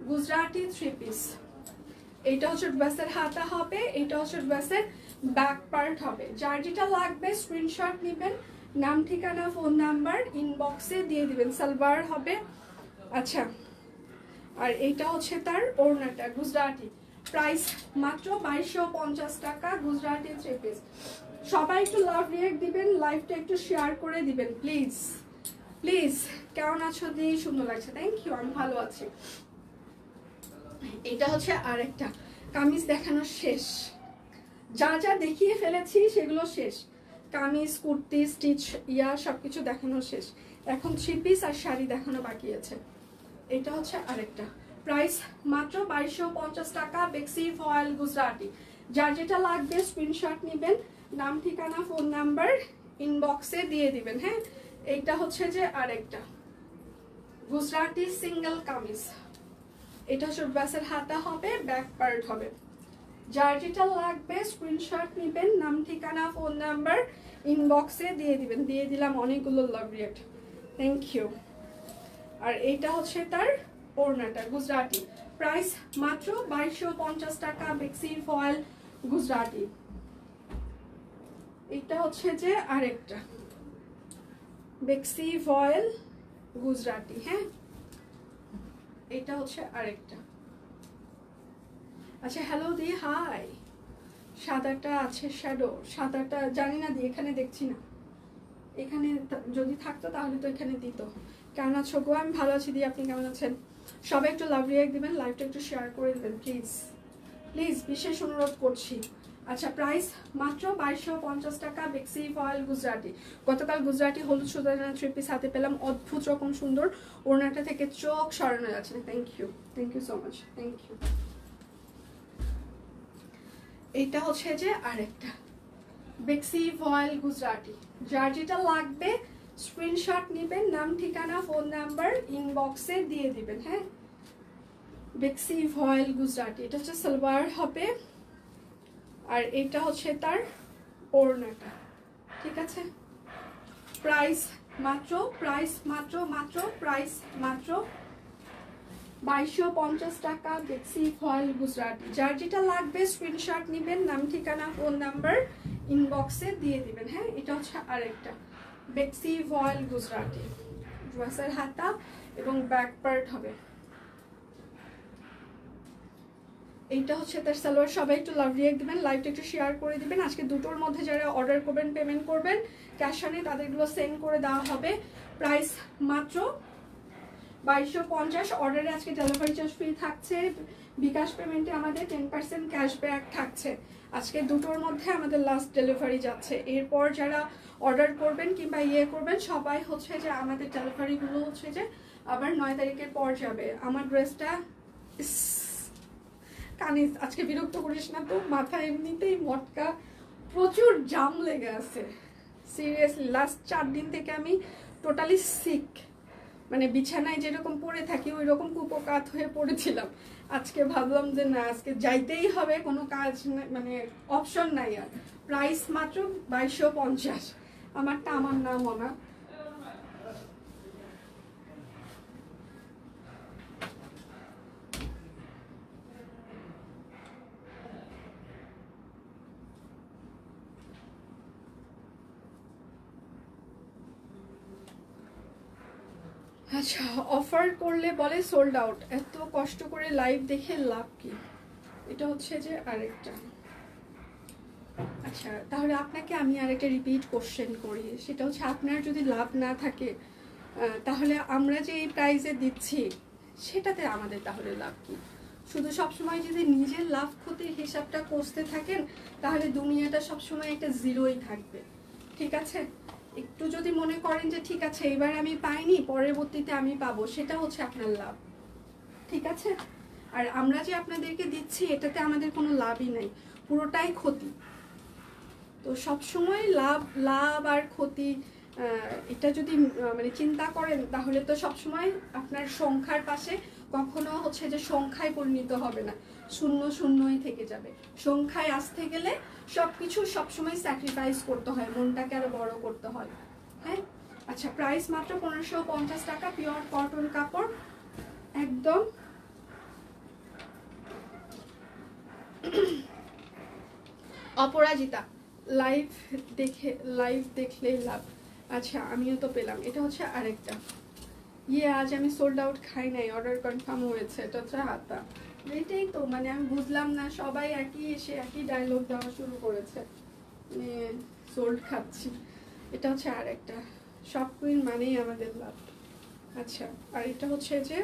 গুজরাটি 3 পিস, এইটা হচ্ছে ড্রেসের হাতা হবে, এইটা হচ্ছে ড্রেসের ব্যাক পার্ট হবে। যার যেটা লাগবে স্ক্রিনশট নেবেন, নাম ঠিকানা ফোন নাম্বার ইনবক্সে দিয়ে দিবেন, সালোয়ার হবে। আচ্ছা, আর এইটা হচ্ছে তার ওড়নাটা গুজরাটি, প্রাইস মাত্র 2250 টাকা, গুজরাটি 3 পিস। সবাই একটু লাভ রিয়েক্ট দিবেন, লাইভটা একটু শেয়ার করে দিবেন প্লিজ প্লিজ। কেমন আছো দি? সুন্দর লাগছে, থ্যাংক ইউ, আমি ভালো আছি। এটা হচ্ছে আরেকটা কামিজ দেখানো শেষ, যা যা দেখিয়ে ফেলেছি সেগুলো শেষ। কামিজ, কুর্তি, স্টিচ সবকিছু দেখানো শেষ। এখন 3 পিস আর শাড়ি দেখানো বাকি আছে। এটা হচ্ছে আরেকটা, প্রাইস মাত্র 2250 টাকা, বেক্সি ফয়েল গুজরাটি। যার যেটা লাগবে স্ক্রিনশট নেবেন, নাম ঠিকানা ফোন নাম্বার ইনবক্সে দিয়ে দিবেন। হ্যাঁ, এইটা হচ্ছে যে আরেকটা গুজরাটি সিঙ্গেল কামিজ। এটা শুটবাসের হাতা হবে, ব্যাক পার্ট হবে। যার যেটা লাগবে স্ক্রিনশট নেবেন, নাম ঠিকানা ফোন নাম্বার ইনবক্সে দিয়ে দিবেন। দিয়ে দিলাম অনেকগুলো লাভ রিয়েক্ট, থ্যাংক ইউ। আর এইটা হচ্ছে তার ওড়নাটা গুজরাটি, প্রাইস মাত্র 2250 টাকা, বেক্সি ফয়েল গুজরাটি। এটা হচ্ছে যে আরেকটা বেক্সি ফয়েল গুজরাটি। হ্যাঁ, এটা হচ্ছে আরেকটা। আচ্ছা, হ্যালো দি, হাই। সাদাটা আছে শ্যাডো, সাদাটা জানি না দি, এখানে দেখছি না। এখানে যদি থাকতো তাহলে তো এখানে দিত। কেমন আছো গো? আমি ভালো আছি দি, আপনি কেমন আছেন? সবাই একটু লাভ রিয়েক্ট দিবেন, লাইভটা একটু শেয়ার করে দেবেন প্লিজ প্লিজ, বিশেষ অনুরোধ করছি। আচ্ছা, প্রাইস মাত্র 2250 টাকা, বেক্সি ফয়েল গুজরাটি। গতকাল গুজরাটি হলুদ সুতানা 3 পিস হাতে পেলাম, অদ্ভুত রকম সুন্দর। ওড়নাটা থেকে চোখ সরানো যাচ্ছে না। Thank you so much, thank you. এইটা হচ্ছে যে আরেকটা বেক্সি ফয়েল গুজরাটি। যার যেটা লাগবে স্ক্রিনশট নেবেন, নাম ঠিকানা ফোন নাম্বার ইনবক্সে দিয়ে দিবেন। হ্যাঁ, বেক্সি ফয়েল গুজরাটি। এটা হচ্ছে সালোয়ার হবে, আর এটা হচ্ছে তার ওড়নাটা। ঠিক আছে, প্রাইস মাত্র 2250 টাকা, বেক্সি ফয়েল গুজরাটি। যার যেটা লাগবে স্ক্রিনশট নেবেন, নাম ঠিকানা ফোন নাম্বার ইনবক্সে দিয়ে দিবেন। হ্যাঁ, এটা হচ্ছে আরেকটা বেক্সি ফয়েল গুজরাটি, ড্রেসের হাতা এবং ব্যাক পার্ট হবে। এইটা হচ্ছে তার সালোয়ার। সবাই একটু লাভ রিয়েক্ট দিবেন, লাইভটা একটু শেয়ার করে দিবেন। আজকে দুটোর মধ্যে যারা অর্ডার করবেন, পেমেন্ট করবেন ক্যাশ অনে, তাদেরগুলো সেন্ড করে দেওয়া হবে। প্রাইস মাত্র 2250। অর্ডারে আজকে ডেলিভারি চার্জ ফ্রি থাকছে, বিকাশ পেমেন্টে আমাদের 10% ক্যাশব্যাক থাকছে। আজকে দুটোর মধ্যে আমাদের লাস্ট ডেলিভারি যাচ্ছে। এরপর যারা অর্ডার করবেন কিংবা করবেন, সবাই হচ্ছে যে আমাদের ডেলিভারিগুলো হচ্ছে যে আবার 9 তারিখের পর যাবে। আমার ড্রেসটা কানে আজকে বিরক্ত করিস না তো, মাথা এমনিতেই মটকা, প্রচুর জাম লেগে আছে। সিরিয়াসলি লাস্ট 4 দিন থেকে আমি টোটালি সিক, মানে বিছানায় যেরকম পড়ে থাকি ওই রকম কুপোকাত হয়ে পড়েছিলাম। আজকে ভাবলাম যে না, আজকে যাইতেই হবে, কোনো কাজ মানে অপশন নাই আর। প্রাইস মাত্র 2250। আমারটা আমার নাম মনা। আচ্ছা, অফার করলে বলে সোল্ড আউট, এত কষ্ট করে লাইভ দেখে লাভ কি? এটা হচ্ছে যে আরেকটা। আচ্ছা, তাহলে আপনাকে আমি আরেকটা রিপিট কোশ্চেন করি, সেটা হচ্ছে আপনার যদি লাভ না থাকে তাহলে আমরা যে এই প্রাইজে দিচ্ছি সেটাতে আমাদের তাহলে লাভ কি? শুধু সবসময় যদি নিজের লাভ ক্ষতির হিসাবটা কষতে থাকেন তাহলে দুনিয়াটা সবসময় একটা জিরোই থাকবে। ঠিক আছে, একটু যদি মনে করেন যে ঠিক আছে এবার আমি পাইনি, পরবর্তীতে আমি পাবো, সেটা হচ্ছে আপনার লাভ। ঠিক আছে, আর আমরা যে আপনাদেরকে দিচ্ছি এটাতে আমাদের কোনো লাভই নাই, পুরোটাই ক্ষতি। তো সবসময় লাভ আর ক্ষতি এটা যদি মানে চিন্তা করেন তাহলে তো সবসময় আপনার সংখ্যার পাশে কখনো হচ্ছে যে সংখ্যায় পরিণত হবে না, শূন্য শূন্যই থেকে যাবে। সংখ্যায় আসতে গেলে সবকিছু সবসময় স্যাক্রিফাইস করতে হয়, মনটাকে আরো বড় করতে হয়। হ্যাঁ, আচ্ছা, প্রাইস মাত্র 1550 টাকা, পিওর কটন কাপড়, একদম অপরাজিতা। লাইভ দেখলেই লাভ। আচ্ছা, আমিও তো পেলাম। এটা হচ্ছে আরেকটা আজ আমি সোল্ড আউট খাই নাই, অর্ডার কনফার্ম হয়েছে। এটা হচ্ছে হাতা। এটাই তো মানে আমি বুঝলাম না, সবাই একই ডায়লগ দেওয়া শুরু করেছে, মানে সোল্ড খাচ্ছি। এটা হচ্ছে আর একটা শপ কুইন মানেই আমাদের লাভ। আচ্ছা, আর এটা হচ্ছে যে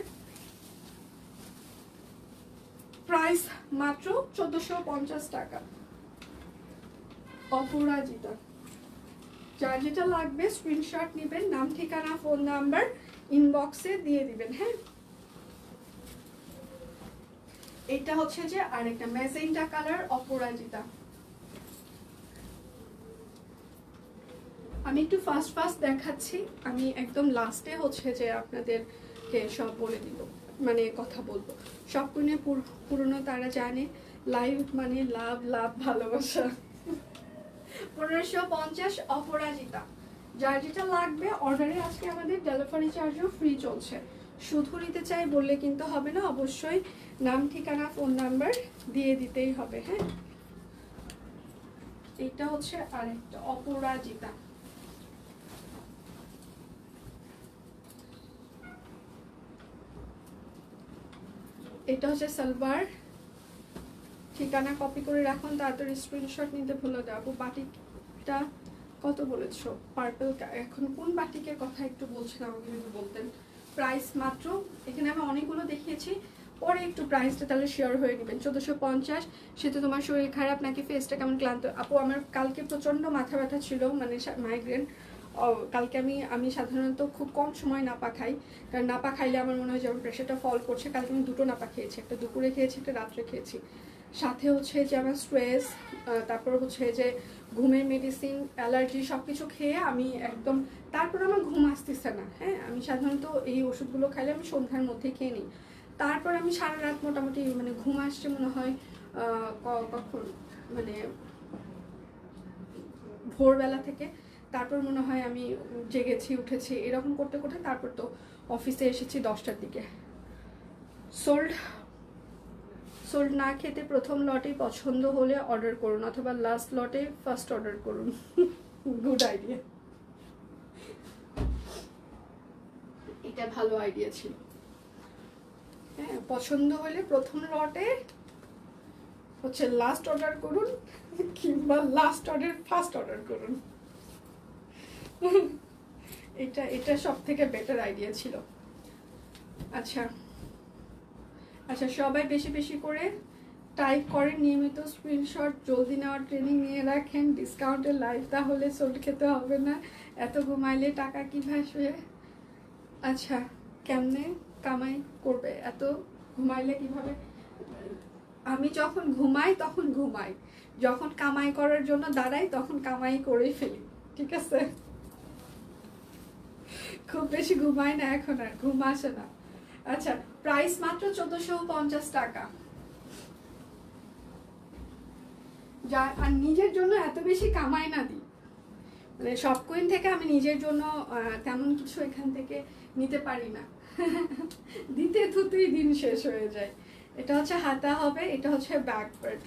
প্রাইস মাত্র 1450 টাকা, অপরাজিতা। যার যেটা লাগবে স্ক্রিনশট নেবেন, নাম ঠিকানা ফোন নাম্বার ইনবক্সে দিয়ে দিবেন। হ্যাঁ, এটা হচ্ছে যে আরেকটা ম্যাজেন্টা কালার অপরাজিতা। আমি একটু ফাস্ট দেখাচ্ছি, আমি একদম লাস্টে হচ্ছে যে আপনাদেরকে সব বলে দিব, মানে কথা বলবো। সব কোনে পুরনো তারা জানে, লাইভ মানে লাভ লাভ ভালোবাসা। 1550 অপরাজিতা। যার যেটা লাগবে অর্ডারে আজকে আমাদের ডেলিভারি চার্জও ফ্রি চলছে। শুধু নিতে চাই বললে কিন্তু হবে না, অবশ্যই নাম ঠিকানা ফোন নাম্বার দিয়ে দিতেই হবে। হ্যাঁ, এটা হচ্ছে আরেকটা অপরাজিতা। এটা হচ্ছে সালোয়ার, ঠিকানা কপি করে রাখুন, তাড়াতাড়ি স্ক্রিনশট নিতে ভুলে যাবো। বাটিকটা কত বলেছো? পার্পল। এখন কোন বাটিকের কথা একটু বলছেন আমাকে যদি বলতেন। প্রাইস মাত্র, এখানে আমি অনেকগুলো দেখিয়েছি, পরে একটু প্রাইসটা তাহলে শেয়ার হয়ে নেবেন। 1450। সে তো তোমার শরীর খারাপ নাকি ফেসটা কেমন ক্লান্ত? আপু আমার কালকে প্রচণ্ড মাথা ব্যথা ছিল, মানে মাইগ্রেন। কালকে আমি সাধারণত খুব কম সময় নাপা খাই, কারণ নাপা খাইলে আমার মনে হয় যে আমার প্রেশারটা ফল করছে। কালকে আমি দুটো নাপা খেয়েছি, একটা দুপুরে খেয়েছি, একটা রাত্রে খেয়েছি। সাথে হচ্ছে যে আমার স্ট্রেস, তারপর হচ্ছে যে ঘুমের মেডিসিন, অ্যালার্জি সব কিছু খেয়ে আমি একদম, তারপর আমার ঘুম আসতেছে না। হ্যাঁ, আমি সাধারণত এই ওষুধগুলো খাইলে আমি সন্ধ্যার মধ্যে খেয়ে নিই। তারপর আমি সারা রাত মোটামুটি মানে ঘুম আসছে মনে হয় কখন, মানে ভোরবেলা থেকে। তারপর মনে হয় আমি জেগেছি, উঠেছি, এরকম করতে করতে তারপর তো অফিসে এসেছি 10টার দিকে। সোল্ড না খেতে প্রথম লটে পছন্দ হলে অর্ডার করুন, অথবা লাস্ট লটে ফার্স্ট অর্ডার করুন। গুড আইডিয়া, এটা ভালো আইডিয়া ছিল। হ্যাঁ, পছন্দ হলে প্রথম লটে হচ্ছে লাস্ট অর্ডার করুন, কিংবা লাস্ট অর্ডার ফার্স্ট অর্ডার করুন। এটা সব থেকে বেটার আইডিয়া ছিল। আচ্ছা, সবাই বেশি বেশি করে টাইপ করেন, নিয়মিত স্ক্রিনশট, জলদি নেওয়ার ট্রেনিং নিয়ে রাখেন, ডিসকাউন্টের লাইভ, তাহলে সোল্ড খেতে হবে না। এত ঘুমাইলে টাকা কি ভাসবে? আচ্ছা, কেমনে কামাই করবে? এত ঘুমাইলে কিভাবে? আমি যখন ঘুমাই তখন ঘুমাই, যখন কামাই করার জন্য দাঁড়াই তখন কামাই করেই ফেলি। ঠিক আছে, খুব বেশি ঘুমাই না এখন, আর ঘুম আসে না। আচ্ছা, প্রাইস মাত্র 1450 টাকা। যা আর নিজের জন্য এত বেশি কামাই না দিই, মানে সব কুইন থেকে আমি নিজের জন্য তেমন কিছু এখান থেকে নিতে পারি না। দিতে থুতেই দিন শেষ হয়ে যায়। এটা হচ্ছে হাতা হবে, এটা হচ্ছে ব্যাক পার্ট।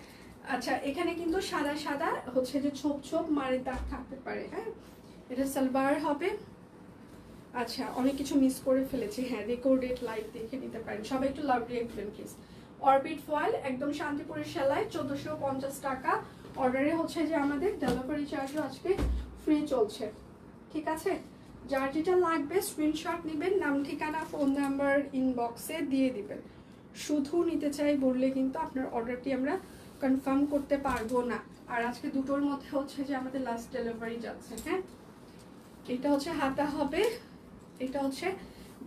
আচ্ছা, এখানে কিন্তু সাদা সাদা হচ্ছে যে ছোপ ছোপ মারের দাগ থাকতে পারে। হ্যাঁ, এটা সালোয়ার হবে। আচ্ছা, অনেক কিছু মিস করে ফেলেছি। হ্যাঁ, রেকর্ডেড লাইভ দেখে নিতে পারেন সবাই, একটু love react please. Orbit foil, একদম শান্তিপুরের সেলাই, 1450 টাকা। অর্ডারে হচ্ছে যে আমাদের ডেলিভারি চার্জও আজকে ফ্রি চলছে। ঠিক আছে, যার যেটা লাগবে স্ক্রিনশট নেবেন, নাম ঠিকানা ফোন নাম্বার ইনবক্সে দিয়ে দিবেন। শুধু নিতে চাই বললে কিন্তু আপনার অর্ডারটি আমরা কনফার্ম করতে পারবো না। আর আজকে দুটোর মধ্যে হচ্ছে যে আমাদের লাস্ট ডেলিভারি যাচ্ছে। হ্যাঁ, এটা হচ্ছে হাতা হবে, এটা হচ্ছে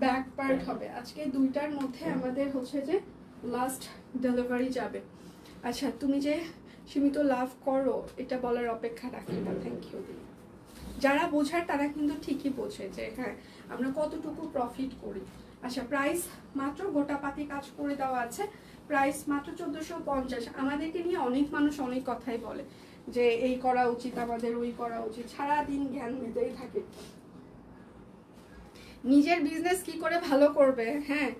ব্যাক পার্ট হবে। আজকে দুইটার মধ্যে আমাদের হচ্ছে যে লাস্ট ডেলিভারি যাবে। আচ্ছা, তুমি যে সীমিত লাভ করো এটা বলার অপেক্ষা রাখি না। Thank you. যারা বোঝার তারা কিন্তু ঠিকই বোঝে যে হ্যাঁ আমরা কতটুকু প্রফিট করি। আচ্ছা, প্রাইস মাত্র, গোটাপাতি কাজ করে দেওয়া আছে, প্রাইস মাত্র 1450। আমাদেরকে নিয়ে অনেক মানুষ অনেক কথাই বলে যে এই করা উচিত আমাদের, ওই করা উচিত, সারাদিন জ্ঞান দিতেই থাকে। নিজের বিজনেস কি করে ভালো করবে, হ্যাঁ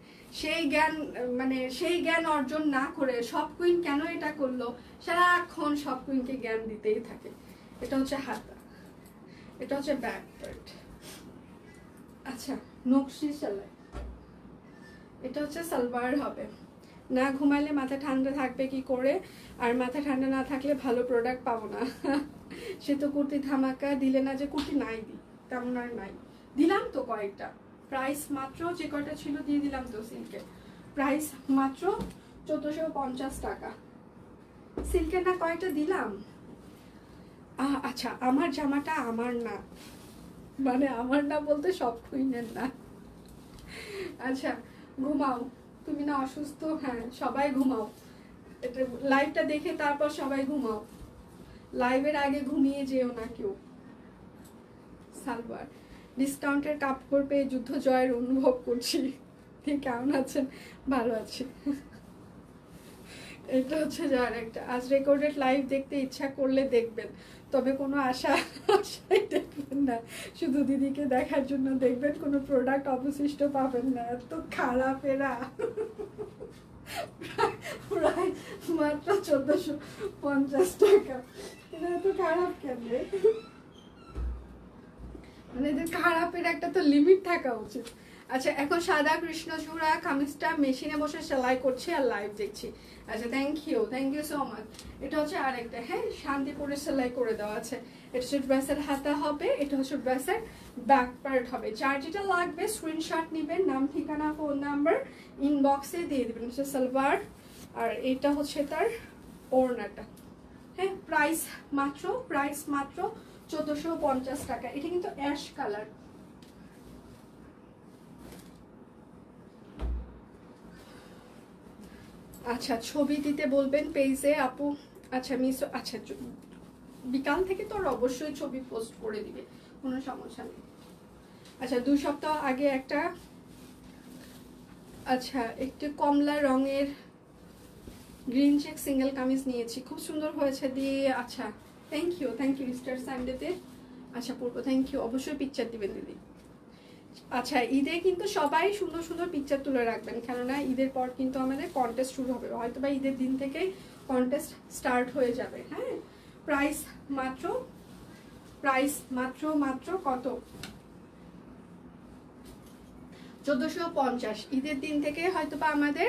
সেই জ্ঞান অর্জন না করে সব কুইন কেন এটা করলো, সারাক্ষণ সব কুইনকে জ্ঞান দিতেই থাকে। এটা হচ্ছে হাতা, এটা হচ্ছে ব্যাক পার্ট। আচ্ছা, নকশি সেলাই। এটা হচ্ছে সালোয়ার হবে। না ঘুমাইলে মাথা ঠান্ডা থাকবে কি করে, আর মাথা ঠান্ডা না থাকলে ভালো প্রোডাক্ট পাবো না। সে তো কুর্তি ধামাকা দিলে না যে কুর্তি নাই দিই, তেমন আর নাই। দিলাম তো কয়েকটা, প্রাইস মাত্র যে কয়টা ছিল দিয়ে দিলাম তো সিল্কে। প্রাইস মাত্র 1450 টাকা। সিল্কের না কয়েকটা দিলাম। আচ্ছা, আমার জামাটা আমার না, মানে আমার না বলতে সব কুইনের না। আচ্ছা ঘুমাও, তুমি না অসুস্থ, হ্যাঁ সবাই ঘুমাও, এটা লাইভটা দেখে তারপর সবাই ঘুমাও, লাইভের আগে ঘুমিয়ে যেও না কেউ। সালোয়ার ডিসকাউন্টের কাপড় পেয়ে যুদ্ধ জয়ের অনুভব করছি। ঠিক কেমন আছেন? ভালো আছি। এটা হচ্ছে যার একটা, আজ রেকর্ডেড লাইভ দেখতে ইচ্ছা করলে দেখবেন, তবে কোনো আশাই দেখবেন না, শুধু দিদিকে দেখার জন্য দেখবেন, কোনো প্রোডাক্ট অবশিষ্ট পাবেন না। এত খারাপ এরা। প্রায় মাত্র 1450 টাকা। এটা এত খারাপ কেন রে? মানে এদের খারাপের একটা তো লিমিট থাকা উচিত। আচ্ছা এখন সাদা কৃষ্ণচূড়া কামিজটা মেশিনে বসে সেলাই করছি আর লাইভ দেখছি। আচ্ছা থ্যাংক ইউ সো মাচ। এটা হচ্ছে আরেকটা, হ্যাঁ শান্তিপুরে সেলাই করে দেওয়া আছে। এটা হচ্ছে ড্রেসের হাতা হবে, এটা হচ্ছে ড্রেসের ব্যাক পার্ট হবে। যার যেটা লাগবে স্ক্রিনশট নেবেন, নাম ঠিকানা ফোন নাম্বার ইনবক্সে দিয়ে দেবেন। হচ্ছে সালোয়ার আর এটা হচ্ছে তার ওড়নাটা। হ্যাঁ প্রাইস মাত্র 1450 টাকা। এটা কিন্তু অ্যাশ কালার। আচ্ছা ছবি দিতে বলবেন পেজে আপু। আচ্ছা মিসো, আচ্ছা বিকাল থেকে তো অবশ্যই ছবি পোস্ট করে দিবে, কোনো সমস্যা নেই। আচ্ছা 2 সপ্তাহ আগে একটা, আচ্ছা একটু কমলা রঙের গ্রিন চেক সিঙ্গেল কামিজ নিয়েছি, খুব সুন্দর হয়েছে দিয়ে। আচ্ছা থ্যাংক ইউ ইস্টার সানডেতে। আচ্ছা পূর্ব থ্যাংক ইউ, অবশ্যই পিকচার দিবেন দিদি। আচ্ছা ঈদে কিন্তু সবাই সুন্দর সুন্দর পিকচার তুলে রাখবেন, কেননা ঈদের পর কিন্তু আমাদের কন্টেস্ট শুরু হবে, হয়তো বা ঈদের দিন থেকেই কন্টেস্ট স্টার্ট হয়ে যাবে। হ্যাঁ প্রাইস মাত্র কত? 1450। ঈদের দিন থেকে হয়তো বা আমাদের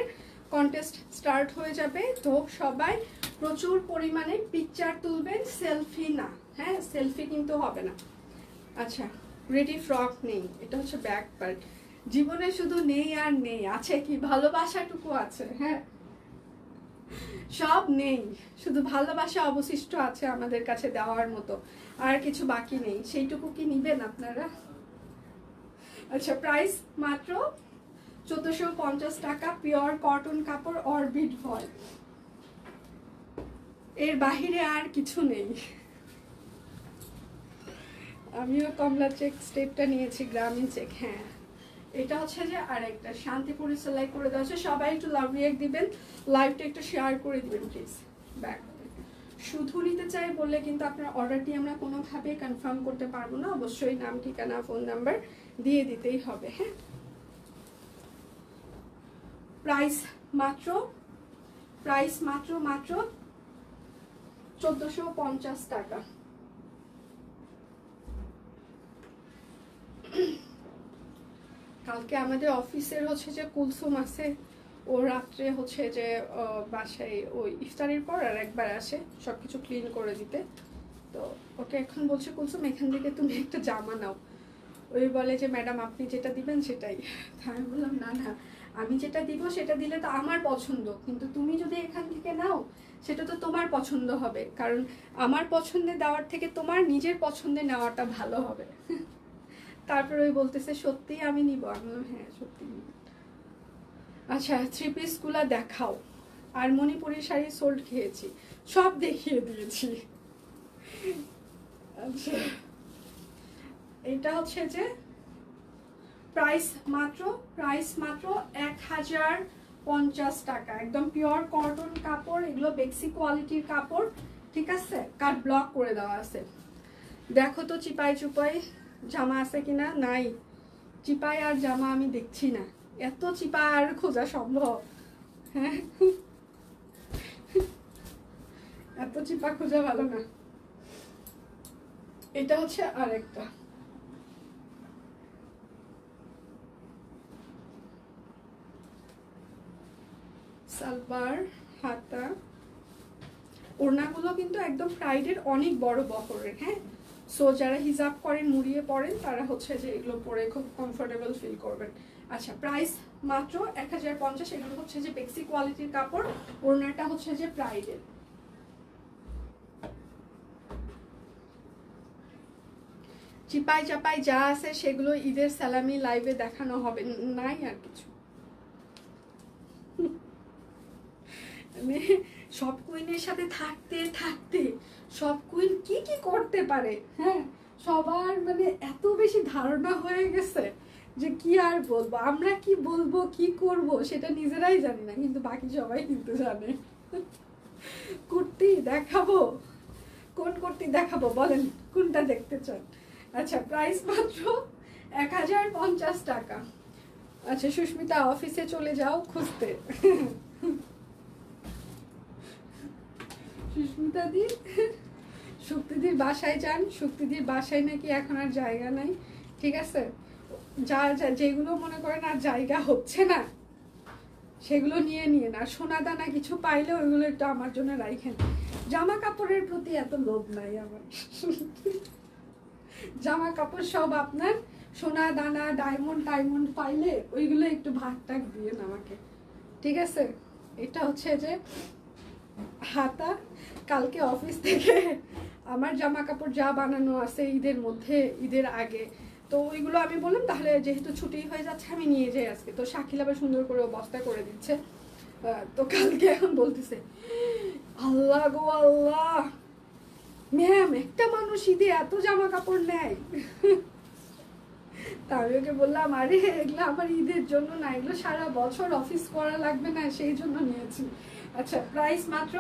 কন্টেস্ট স্টার্ট হয়ে যাবে, তো সবাই প্রচুর পরিমাণে পিকচার তুলবেন, সেলফি না, হ্যাঁ সেলফি কিন্তু হবে না। আচ্ছা রেডি ফ্রক নেই, এটা হচ্ছে ব্যাক পার্ট। জীবনে শুধু নেই আর নেই, আছে কি ভালোবাসাটুকু আছে, হ্যাঁ সব নেই, শুধু ভালোবাসা অবশিষ্ট আছে আমাদের কাছে দেওয়ার মতো, আর কিছু বাকি নেই। সেইটুকু কি নিবেন আপনারা? আচ্ছা প্রাইস মাত্র 1450 টাকা, পিওর কটন কাপড় অরবিট ভয়েল, এর বাহিরে আর কিছু নেই। আমিও কমলা চেক স্টেপটা নিয়েছি, গ্রামীণ চেক। হ্যাঁ এটা হচ্ছে যে আরেকটা শান্তিপুরে সেলাই করে দেওয়া আছে। সবাই একটু লাভ রিয়েক্ট দিবেন, লাইভটা একটু শেয়ার করে দিবেন প্লিজ। ব্যাক শুধু নিতে চাই বললে কিন্তু আপনার অর্ডারটি আমরা কোনোভাবে কনফার্ম করতে পারবো না, অবশ্যই নাম ঠিকানা ফোন নাম্বার দিয়ে দিতেই হবে। হ্যাঁ প্রাইস মাত্র 1450 টাকা। কালকে আমাদের অফিসের হচ্ছে যে কুলসুম আছে, ও রাত্রে হচ্ছে যে বাসায় ওই ইফতারের পর আর একবার আসে সবকিছু ক্লিন করে দিতে। তো ওকে এখন বলছে কুলসুম এখান থেকে তুমি একটা জামা নাও। ওই বলে যে ম্যাডাম আপনি যেটা দিবেন সেটাই। আমি বললাম না আমি যেটা দিব সেটা দিলে তো আমার পছন্দ, কিন্তু তুমি যদি এখান থেকে নাও সেটা তো তোমার পছন্দ হবে, কারণ আমার পছন্দে দেওয়ার থেকে তোমার নিজের পছন্দে নেওয়াটা ভালো হবে। তারপর ওই বলতেছে সত্যি আমি নিব, আমি বললাম হ্যাঁ সত্যি নিব। আচ্ছা 3 পিসগুলা দেখাও। আর মণিপুরি শাড়ি সোল্ড খেয়েছি, সব দেখিয়ে দিয়েছি। আচ্ছা এটা হচ্ছে যে প্রাইস মাত্র 1050 টাকা, একদম পিওর কটন কাপড়, এগুলো বেক্সি কোয়ালিটির কাপড়, ঠিক আছে, কাট ব্লক করে দেওয়া আছে। দেখো তো চিপাই চুপাই জামা আছে কিনা, নাই চিপাই আর জামা আমি দেখছি না, এত চিপা আর খোঁজা সম্ভব? হ্যাঁ এত চিপা খোঁজা ভালো না। এটা হচ্ছে আরেকটা, সালোয়ার, হাতা, ওড়নাগুলো কিন্তু একদম প্রাইডের অনেক বড় বহরের, হ্যাঁ। সো যারা হিজাব করেন, মুড়িয়ে পড়েন, তারা হচ্ছে যে এগুলো পরে খুব কমফোর্টেবল ফিল করবেন। আচ্ছা, প্রাইস মাত্র 1050। এগুলো হচ্ছে যে বেক্সি কোয়ালিটির কাপড়, ওড়নাটা হচ্ছে যে প্রাইডের। চিপাই চাপাই যা আছে সেগুলো ঈদের সালামি লাইভে দেখানো হবে, নাই আর কিছু। মানে সব কুইনের সাথে থাকতে থাকতে সব কুইন কি কি করতে পারে, হ্যাঁ, সবার মানে এত বেশি ধারণা হয়ে গেছে যে কি আর বলবো, আমরা কি বলবো কি করব সেটা নিজেরাই জানি না, কিন্তু বাকি সবাই কিন্তু জানে। কুর্তি দেখাবো, কোন কুর্তি দেখাবো বলেন, কোনটা দেখতে চান? আচ্ছা, প্রাইস মাত্র 1050 টাকা। আচ্ছা, সুস্মিতা অফিসে চলে যাও খুঁজতে। সুস্মিতা দি, শুক্তিদির বাসায় যান, শুক্তিদির বাসায় নাকি এখন আর জায়গা নাই, ঠিক আছে। যেগুলো মনে করেন আর জায়গা হচ্ছে না সেগুলো নিয়ে নিয়ে না, সোনা দানা কিছু পাইলে ওইগুলো একটু আমার জন্য রাখেন। জামা কাপড়ের প্রতি এত লোভ নাই আমার। জামা কাপড় সব আপনার, সোনা দানা ডায়মন্ড টাইমন্ড পাইলে ওইগুলো একটু ভাগ টাক দিয়েন আমাকে, ঠিক আছে। এটা হচ্ছে যে হাতা, কালকে অফিস থেকে আমার জামা কাপড় যা বানানো আছে ঈদের মধ্যে, ঈদের আগে, তো ওইগুলো আমি বললাম তাহলে যেহেতু ছুটি হয়ে যাচ্ছে আমি নিয়ে যাই আজকে। তো শাকিল আবার সুন্দর করে বস্তা করে দিচ্ছে। তো কালকে এখন বলতেছে, আল্লাহ গো আল্লাহ, ম্যাম একটা মানুষ ঈদে এত জামা কাপড় নেয়। তা আমি ওকে বললাম, আরে এগুলো আমার ঈদের জন্য না, এগুলো সারা বছর অফিস করা লাগবে না, সেই জন্য নিয়েছি। আচ্ছা, প্রাইস মাত্র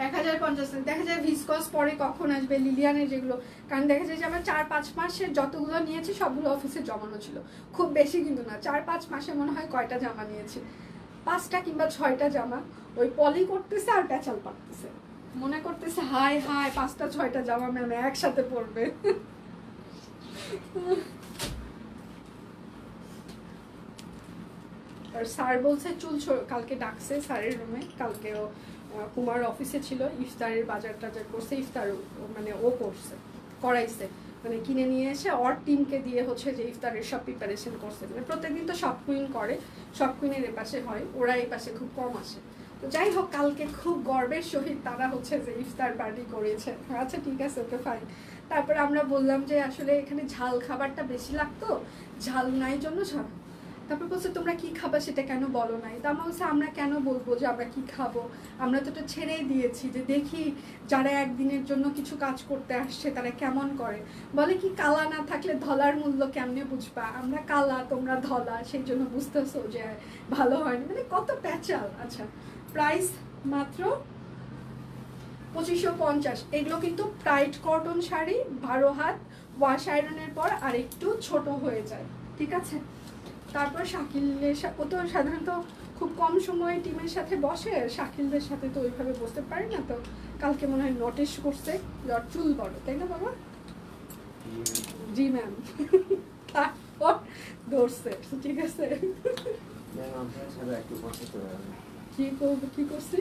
1050। দেখা যায় ভিসকস পরে কখন আসবে লিলিয়ানের যেগুলো, কারণ দেখা যায় যে আমার 4-5 মাসের যতগুলো নিয়েছি সবগুলো অফিসে জমানো ছিল, খুব বেশি কিন্তু না। 4-5 মাসে মনে হয় কয়টা জামা নিয়েছি, 5টা কিংবা 6টা জামা। ওই পলি করতেছে আর প্যাচাল পাকতেছে, মনে করতেছে হাই হাই 5টা-6টা জামা ম্যাম একসাথে পরবে। আর স্যার বলছে চুল কালকে ডাকছে স্যারের রুমে, কালকেও কুমার অফিসে ছিল, ইফতারের বাজার টাজার করছে, ইফতার মানে ও করছে, করাইছে, মানে কিনে নিয়ে এসে ওর টিমকে দিয়ে হচ্ছে যে ইফতারের সব প্রিপারেশন করছে। মানে প্রত্যেকদিন তো সব কুইন করে, সব কুইনের এপাশে হয়, ওরা এই পাশে খুব কম আসে। তো যাই হোক, কালকে খুব গর্বের সহিত তারা হচ্ছে যে ইফতার পার্টি করেছে। আচ্ছা ঠিক আছে, ওকে ফাইন। তারপরে আমরা বললাম যে আসলে এখানে ঝাল খাবারটা বেশি লাগতো, ঝাল নাই জন্য। তারপর বলছে তোমরা কি খাবা সেটা কেন বলো নাই। তা আমার বলছে আমরা কেন বলবো যে আমরা কি খাবো, আমরা তো এটা ছেড়েই দিয়েছি, যে দেখি যারা একদিনের জন্য কিছু কাজ করতে আসছে তারা কেমন করে। বলে কি কালা না থাকলে ধলার মূল্য কেমনে বুঝবা, আমরা কালা তোমরা ধলা, সেই জন্য বুঝতেছো যে ভালো হয়নি, মানে কত প্যাচাল। আচ্ছা, প্রাইস মাত্র 2550। এগুলো কিন্তু টাইট কটন শাড়ি, 12 হাত, ওয়াশ আয়রনের পর আর একটু ছোট হয়ে যায়, ঠিক আছে। তারপর শাকিলের ও তো সাধারণত খুব কম সময় টিমের সাথে বসে, শাকিলদের সাথে তো ওইভাবে বসতে পারি না, তো কালকে মনে হয় নোটিশ করছে চুল বড়, তাই না বাবা? জি ম্যাম। তারপর ধরছে, ঠিক আছে। কি করছি?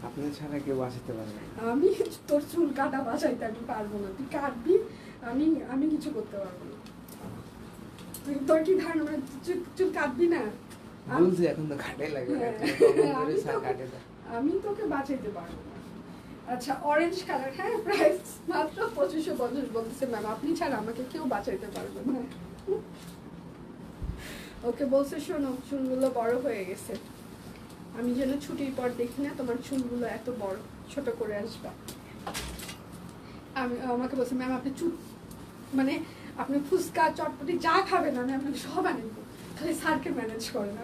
আপনার ছাড়া কেউ বাঁচাতে পারবে? আমি তোর চুল কাটা বাঁচাইতে আমি পারবো না, তুই কাটবি, আমি কিছু করতে পারবো না। তোর কি ধারণা, মানে চুল কাটবি না? বলছি এখন তো কাটে লাগে, আমি তোকে বাঁচাইতে পারবো না। আচ্ছা, অরেঞ্জ কালার, হ্যাঁ, প্রাইস মাত্র 2550 বলতেছে ম্যাম, আপনি ছাড়া আমাকে কেউ বাঁচাইতে পারবে না। ওকে বলছে শোনো, চুলগুলো বড় হয়ে গেছে, আমি যেন ছুটির পর দেখি না তোমার চুলগুলো এত বড়, ছোট করে আসবা। আমাকে বলছে ম্যাম আপনি চুল মানে আপনি ফুচকা চটপটি যা খাবেন আমি আপনাকে সব আনবো, খালি স্যারকে ম্যানেজ করেন।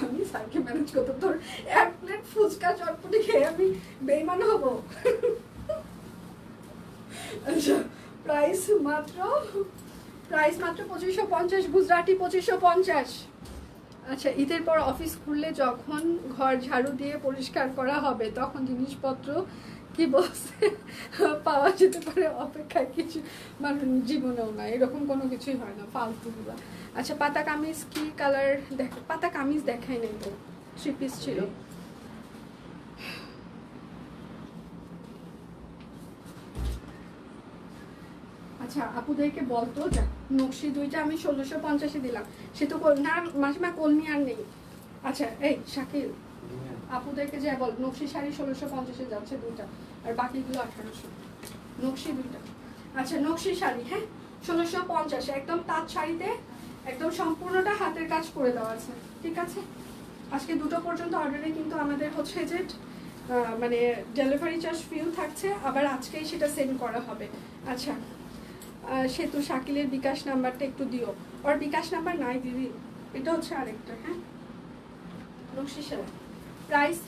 আমি স্যারকে ম্যানেজ করতে, তোর 1 প্লেট ফুচকা চটপটি খেয়ে আমি বেইমান হব? আচ্ছা, প্রাইস মাত্র 2550, গুজরাটি 2550। আচ্ছা, ঈদের পর অফিস খুললে যখন ঘর ঝাড়ু দিয়ে পরিষ্কার করা হবে তখন জিনিসপত্র কি বলছে, পাওয়া যেতে পারে অপেক্ষায় কিছু মানুষ জীবনেও না, এরকম কোনো কিছুই হয় না, ফালতুগুলা। আচ্ছা পাতা কামিজ কি কালার দেখ, পাতা কামিজ দেখাই নাই তো, 3 পিস ছিল। আচ্ছা আপুদেরকে বলতো যা, নকশি দুইটা আমি 1650 দিলাম, সে তো না মাসিমা কলমি আর নেই। আচ্ছা এই শাকিল আপুদেরকে যে বল, নকশি শাড়ি 1650 যাচ্ছে দুইটা, আর বাকিগুলো 1800, নকশি দুইটা। আচ্ছা নকশি শাড়ি, হ্যাঁ 1650, একদম তাঁত শাড়িতে একদম সম্পূর্ণটা হাতের কাজ করে দেওয়া আছে, ঠিক আছে। আজকে 2টো পর্যন্ত অর্ডারে কিন্তু আমাদের হচ্ছে যে মানে ডেলিভারি চার্জ ফ্রিও থাকছে, আবার আজকেই সেটা সেন্ড করা হবে। আচ্ছা সেতু শাকিলের বিকাশ নাম্বারটা একটু দিও, ওর বিকাশ নাম্বার নাই দিদি, এটা হচ্ছে আরেকটা। হ্যাঁ নকশি শাড়ি প্রাইস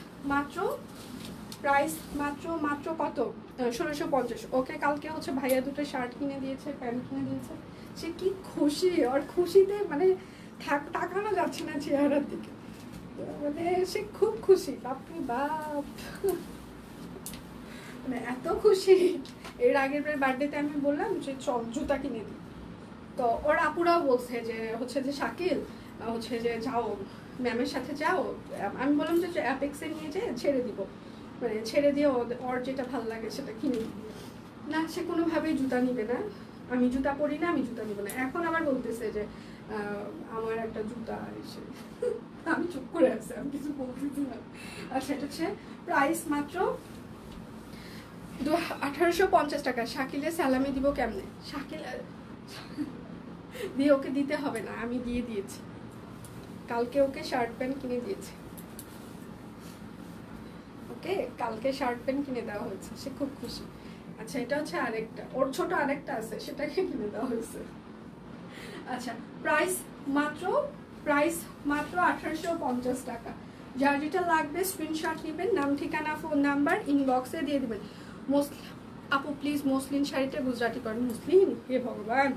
মাত্র মাত্র কত, 1650। ওকে কালকে হচ্ছে ভাইয়া দুটো শার্ট কিনে দিয়েছে, প্যান্ট কিনে দিয়েছে, সে কি খুশি, ওর খুশিতে মানে তাকানো যাচ্ছে না চেহারার দিকে, মানে সে খুব খুশি, বাপরে বাপ, মানে এত খুশি। এর আগের বার্থডেতে আমি বললাম যে চল জুতা কিনে দিই, তো ওর আপুরাও বলছে যে হচ্ছে যে শাকিল হচ্ছে যে যাও ম্যামের সাথে যাও, আমি বললাম যে অ্যাপেক্সে নিয়ে যেয়ে ছেড়ে দিব, মানে ছেড়ে দিয়ে ওর যেটা ভালো লাগে সেটা কিনে দিই। না সে কোনোভাবেই জুতা নিবে না, আমি জুতা পরি না, আমি জুতা নিব না। এখন আবার বলতেছে যে আমার একটা জুতা এসে, আমি চুপ করে আছি, আমি কিছু বলতেছি না। আর সেটা হচ্ছে প্রাইস মাত্র 1850 টাকা। শাকিলের স্যালামি দিব কেমনে, শাকিল দিয়ে ওকে দিতে হবে না, আমি দিয়ে দিয়েছি, কালকে ওকে শার্ট প্যান্ট কিনে দিয়েছি, ওকে কালকে শার্ট প্যান্ট কিনে দেওয়া হয়েছে, সে খুব খুশি। আচ্ছা এটা হচ্ছে আরেকটা, ওর ছোট আরেকটা আছে, সেটাকে কিনে দেওয়া হয়েছে। আচ্ছা প্রাইস মাত্র 1850 টাকা। যার যেটা লাগবে স্ক্রিনশট নেবেন, নাম ঠিকানা ফোন নাম্বার ইনবক্সে দিয়ে দিবেন। আপু প্লিজ মসলিন শাড়িটা গুজরাটি করেন, মুসলিম হে ভগবান।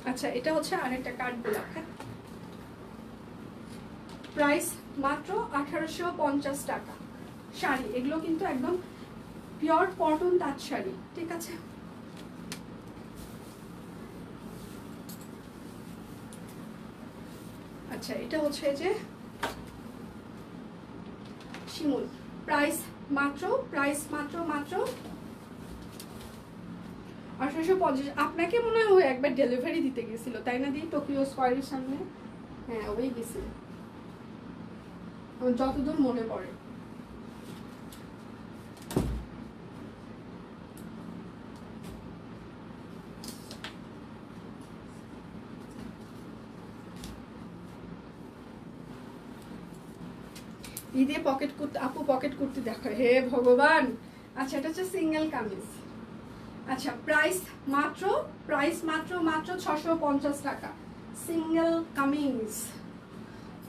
আচ্ছা এটা হচ্ছে আরেকটা কার্ড ব্লক, হ্যাঁ প্রাইস মাত্র 1850 টাকা শাড়ি, এগুলো কিন্তু একদম পিওর কটন তাঁত শাড়ি, ঠিক আছে। আচ্ছা এটা হচ্ছে যে শিমুল, প্রাইস মাত্র 1850। আপনাকে মনে হয় একবার ডেলিভারি দিতে গেছিল তাই না, দিয়ে টোকিও স্কয়ারের সামনে, হ্যাঁ ওই গেছিল যতদূর মনে পড়ে। ঈদে পকেট কুর্তি, আপু পকেট কুর্তি দেখো, হে ভগবান। আচ্ছা এটা হচ্ছে সিঙ্গেল কামিজ। আচ্ছা প্রাইস মাত্র 650 টাকা সিঙ্গেল কামিজ।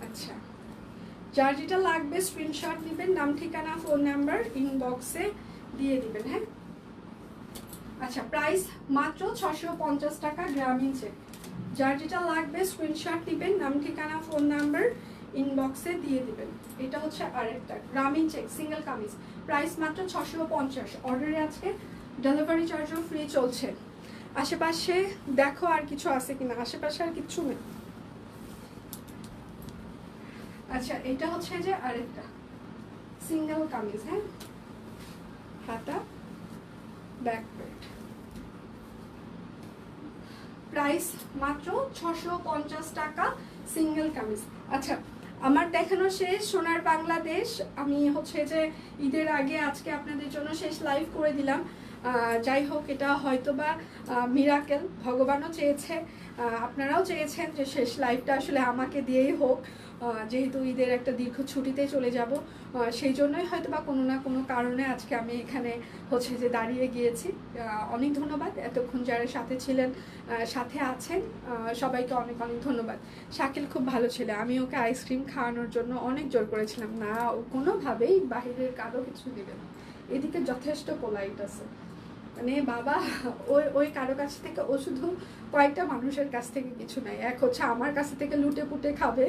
আচ্ছা যার যেটা লাগবে স্ক্রিনশট দিবেন, নাম ঠিকানা ফোন নাম্বার ইনবক্সে দিয়ে দিবেন, হ্যাঁ। আচ্ছা প্রাইস মাত্র 650 টাকা গ্রামীণ চেক। যার যেটা লাগবে স্ক্রিনশট দিবেন, নাম ঠিকানা ফোন নাম্বার ইনবক্সে দিয়ে দিবেন। এটা হচ্ছে আরেকটা গ্রামীণ চেক সিঙ্গেল কামিজ, প্রাইস মাত্র 650। অর্ডারে আজকে ডেলিভারি চার্জও ফ্রি চলছে। আশেপাশে দেখো আর কিছু আছে কিনা, আশেপাশে আর কিছু নেই। আচ্ছা এটা হচ্ছে যে আরেকটা সিঙ্গেল কামিজ, হ্যাঁ হাতা ব্যাক প্যান্ট, প্রাইস মাত্র 650 টাকা সিঙ্গেল কামিজ। আচ্ছা আমার দেখানো শেষ সোনার বাংলাদেশ, আমি হচ্ছে যে ঈদের আগে আজকে আপনাদের জন্য শেষ লাইভ করে দিলাম। যাই হোক এটা হয়তো বা মিরাকেল, ভগবানও চেয়েছে, আপনারাও চেয়েছেন যে শেষ লাইভটা আসলে আমাকে দিয়েই হোক, যেহেতু ঈদের একটা দীর্ঘ ছুটিতে চলে যাব, সেই জন্যই হয়তো বা কোনো না কোনো কারণে আজকে আমি এখানে হচ্ছে যে দাঁড়িয়ে গিয়েছি। অনেক ধন্যবাদ এতক্ষণ যারা সাথে ছিলেন, সাথে আছেন, সবাইকে অনেক অনেক ধন্যবাদ। শাকিল খুব ভালো ছেলে, আমি ওকে আইসক্রিম খাওয়ানোর জন্য অনেক জোর করেছিলাম, না ও কোনোভাবেই বাহিরের কারো কিছু দিবে না, এদিকে যথেষ্ট পোলাইট আছে, মানে বাবা ওই কারো কাছ থেকে, ও শুধু কয়েকটা মানুষের কাছ থেকে কিছু নাই, এক হচ্ছে আমার কাছ থেকে লুটে পুটে খাবে,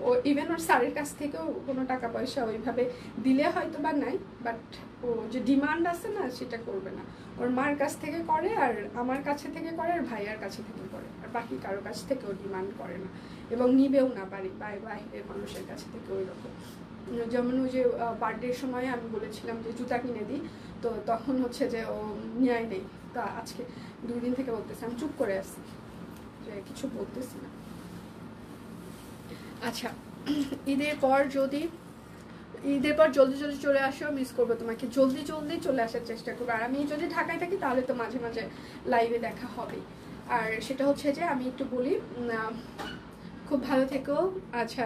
ও ইভেন ওর স্যারের কাছ থেকেও কোনো টাকা পয়সা ওইভাবে দিলে হয়তো বা নাই, বাট ও যে ডিমান্ড আছে না সেটা করবে না। ওর মার কাছ থেকে করে, আর আমার কাছে থেকে করে, আর ভাইয়ার কাছে থেকে করে, আর বাকি কারো কাছ থেকে ও ডিমান্ড করে না, এবং নিবেও না বাইরের মানুষের কাছে থেকে ওই রকম। যেমন ওই যে বার্থডের সময় আমি বলেছিলাম যে জুতা কিনে দিই, তো তখন হচ্ছে যে ও নিয়ে নেই। তা আজকে 2 দিন থেকে বলতেছে, আমি চুপ করে আসছি যে কিছু বলতেছি না। আচ্ছা, ঈদের পর জলদি জলদি চলে আসো, মিস করবো তোমাকে। জলদি চলে আসার চেষ্টা করবো। আর আমি যদি ঢাকায় থাকি তাহলে তো মাঝে মাঝে লাইভে দেখা হবে। আর সেটা হচ্ছে যে আমি একটু বলি, খুব ভালো থেকো। আচ্ছা,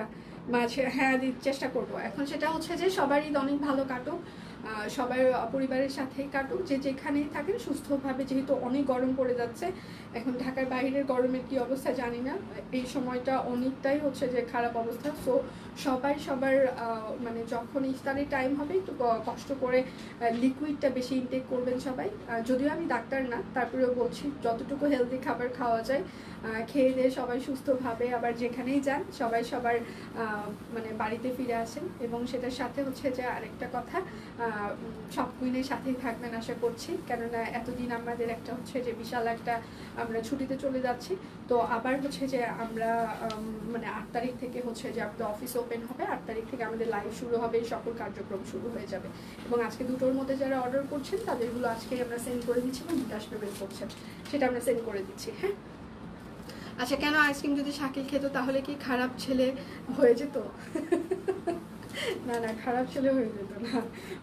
মাঝে হ্যাঁ চেষ্টা করবো। এখন সেটা হচ্ছে যে সবারই অনেক ভালো কাটুক, সবাই পরিবারের সাথেই কাটুক, যে যেখানেই থাকেন সুস্থভাবে, যেহেতু অনেক গরম পড়ে যাচ্ছে এখন। ঢাকার বাইরের গরমের কি অবস্থা জানি না, এই সময়টা অনেকটাই হচ্ছে যে খারাপ অবস্থা। সো সবাই সবার মানে যখন ইফতারের টাইম হবে একটু কষ্ট করে লিকুইডটা বেশি ইনটেক করবেন সবাই। যদিও আমি ডাক্তার না, তারপরেও বলছি যতটুকু হেলদি খাবার খাওয়া যায় খেয়ে দিয়ে সবাই সুস্থভাবে আবার যেখানেই যান সবাই সবার মানে বাড়িতে ফিরে আসেন। এবং সেটার সাথে হচ্ছে যে আরেকটা কথা, সব কুইনের সাথেই থাকবেন আশা করছি, কেননা এতদিন আমাদের একটা হচ্ছে যে বিশাল একটা আমরা ছুটিতে চলে যাচ্ছি। তো আবার হচ্ছে যে আমরা মানে 8 তারিখ থেকে হচ্ছে যে আমাদের অফিস ওপেন হবে, 8 তারিখ থেকে আমাদের লাইভ শুরু হবে, সকল কার্যক্রম শুরু হয়ে যাবে। এবং আজকে 2টোর মধ্যে যারা অর্ডার করছেন তাদেরগুলো আজকেই আমরা সেন্ড করে দিচ্ছি, এবং বিকাশ পেমেন্ট করছেন সেটা আমরা সেন্ড করে দিচ্ছি। হ্যাঁ, আচ্ছা, কেন আইসক্রিম যদি শাকিল খেত তাহলে কি খারাপ ছেলে হয়ে যেত? না না, খারাপ ছেলে হয়ে যেত না,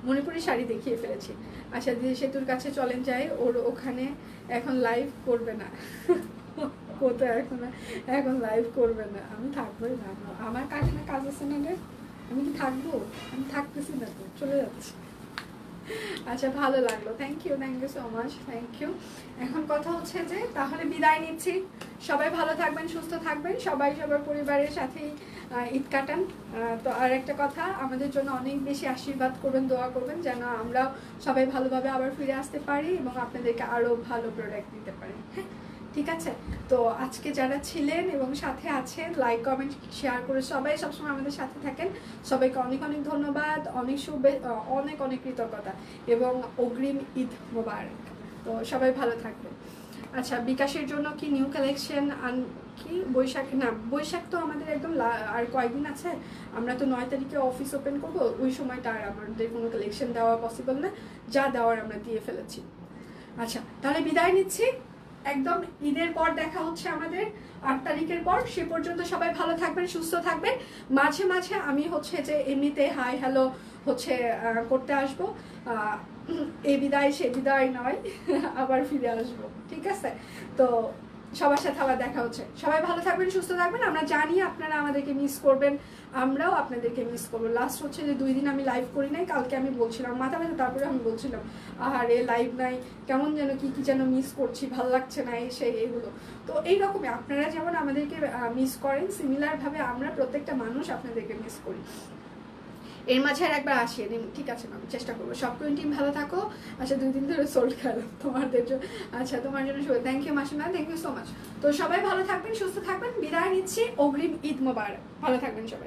মণিপুরি শাড়ি দেখিয়ে ফেলেছি। আচ্ছা, দিয়ে সেতুর কাছে চলেন যাই, ওর ওখানে এখন লাইভ করবে না। কোথায় এখন লাইভ করবে না, আমি থাকবোই না, আমার কাজ আছে না রে, আমি কি থাকবো? আমি থাকতেছি না তো, চলে যাচ্ছি। আচ্ছা, ভালো লাগলো, thank you so much, thank you. এখন কথা হচ্ছে যে তাহলে বিদায় নিচ্ছি। সবাই ভালো থাকবেন, সুস্থ থাকবেন, সবাই সবার পরিবারের সাথেই ঈদ কাটান। তো আর একটা কথা, আমাদের জন্য অনেক বেশি আশীর্বাদ করবেন, দোয়া করবেন যেন আমরা সবাই ভালোভাবে আবার ফিরে আসতে পারি এবং আপনাদেরকে আরও ভালো প্রোডাক্ট দিতে পারি। হ্যাঁ, ঠিক আছে। তো আজকে যারা ছিলেন এবং সাথে আছেন, লাইক কমেন্ট শেয়ার করে সবাই সবসময় আমাদের সাথে থাকেন, সবাইকে অনেক অনেক ধন্যবাদ, অনেক কৃতজ্ঞতা এবং অগ্রিম ঈদ মোবারক। তো সবাই ভালো থাকবেন। আচ্ছা, বিকাশের জন্য কি নিউ কালেকশন কি বৈশাখ তো আমাদের একদম আর কয়েকদিন আছে। আমরা তো 9 তারিখে অফিস ওপেন করবো, ওই সময়টা আর আমাদের কোনো কালেকশন দেওয়া পসিবল না, যা দেওয়ার আমরা দিয়ে ফেলেছি। আচ্ছা, তাহলে বিদায় নিচ্ছি। একদম ঈদের পর দেখা হচ্ছে আমাদের 8 তারিখের পর। সে পর্যন্ত সবাই ভালো থাকবেন, সুস্থ থাকবেন। মাঝে মাঝে আমি হচ্ছে যে এমনিতে হাই হ্যালো হচ্ছে করতে আসবো, এ বিদায় সে বিদায় নয়, আবার ফিরে আসবো, ঠিক আছে? তো সবার সাথে আবার দেখা হচ্ছে। সবাই ভালো থাকবেন, সুস্থ থাকবেন। আমরা জানি আপনারা আমাদেরকে মিস করবেন, আমরাও আপনাদেরকে মিস করবো। লাস্ট হচ্ছে যে 2 দিন আমি লাইভ করি নাই, কালকে আমি বলছিলাম মাথা ব্যথা, তারপরে আমি বলছিলাম আহারে লাইভ নাই, কেমন যেন কি যেন মিস করছি, ভালো লাগছে না, এগুলো। তো এইরকমই আপনারা যেমন আমাদেরকে মিস করেন, সিমিলারভাবে আমরা প্রত্যেকটা মানুষ আপনাদেরকে মিস করি। এর মাঝে আর একবার আসিয়ে দিন, ঠিক আছে ম্যাম? চেষ্টা করবো। সব টিম ভালো থাকো। আচ্ছা, 2 দিন ধরে সোল্ড খেলো তোমাদের জন্য। আচ্ছা, তোমার জন্য শুভ, থ্যাংক ইউ মাসিমা, থ্যাংক ইউ সো মাচ। তো সবাই ভালো থাকবেন, সুস্থ থাকবেন, বিদায় নিচ্ছি। অগ্রিম ঈদ মোবারক, ভালো থাকবেন সবাই।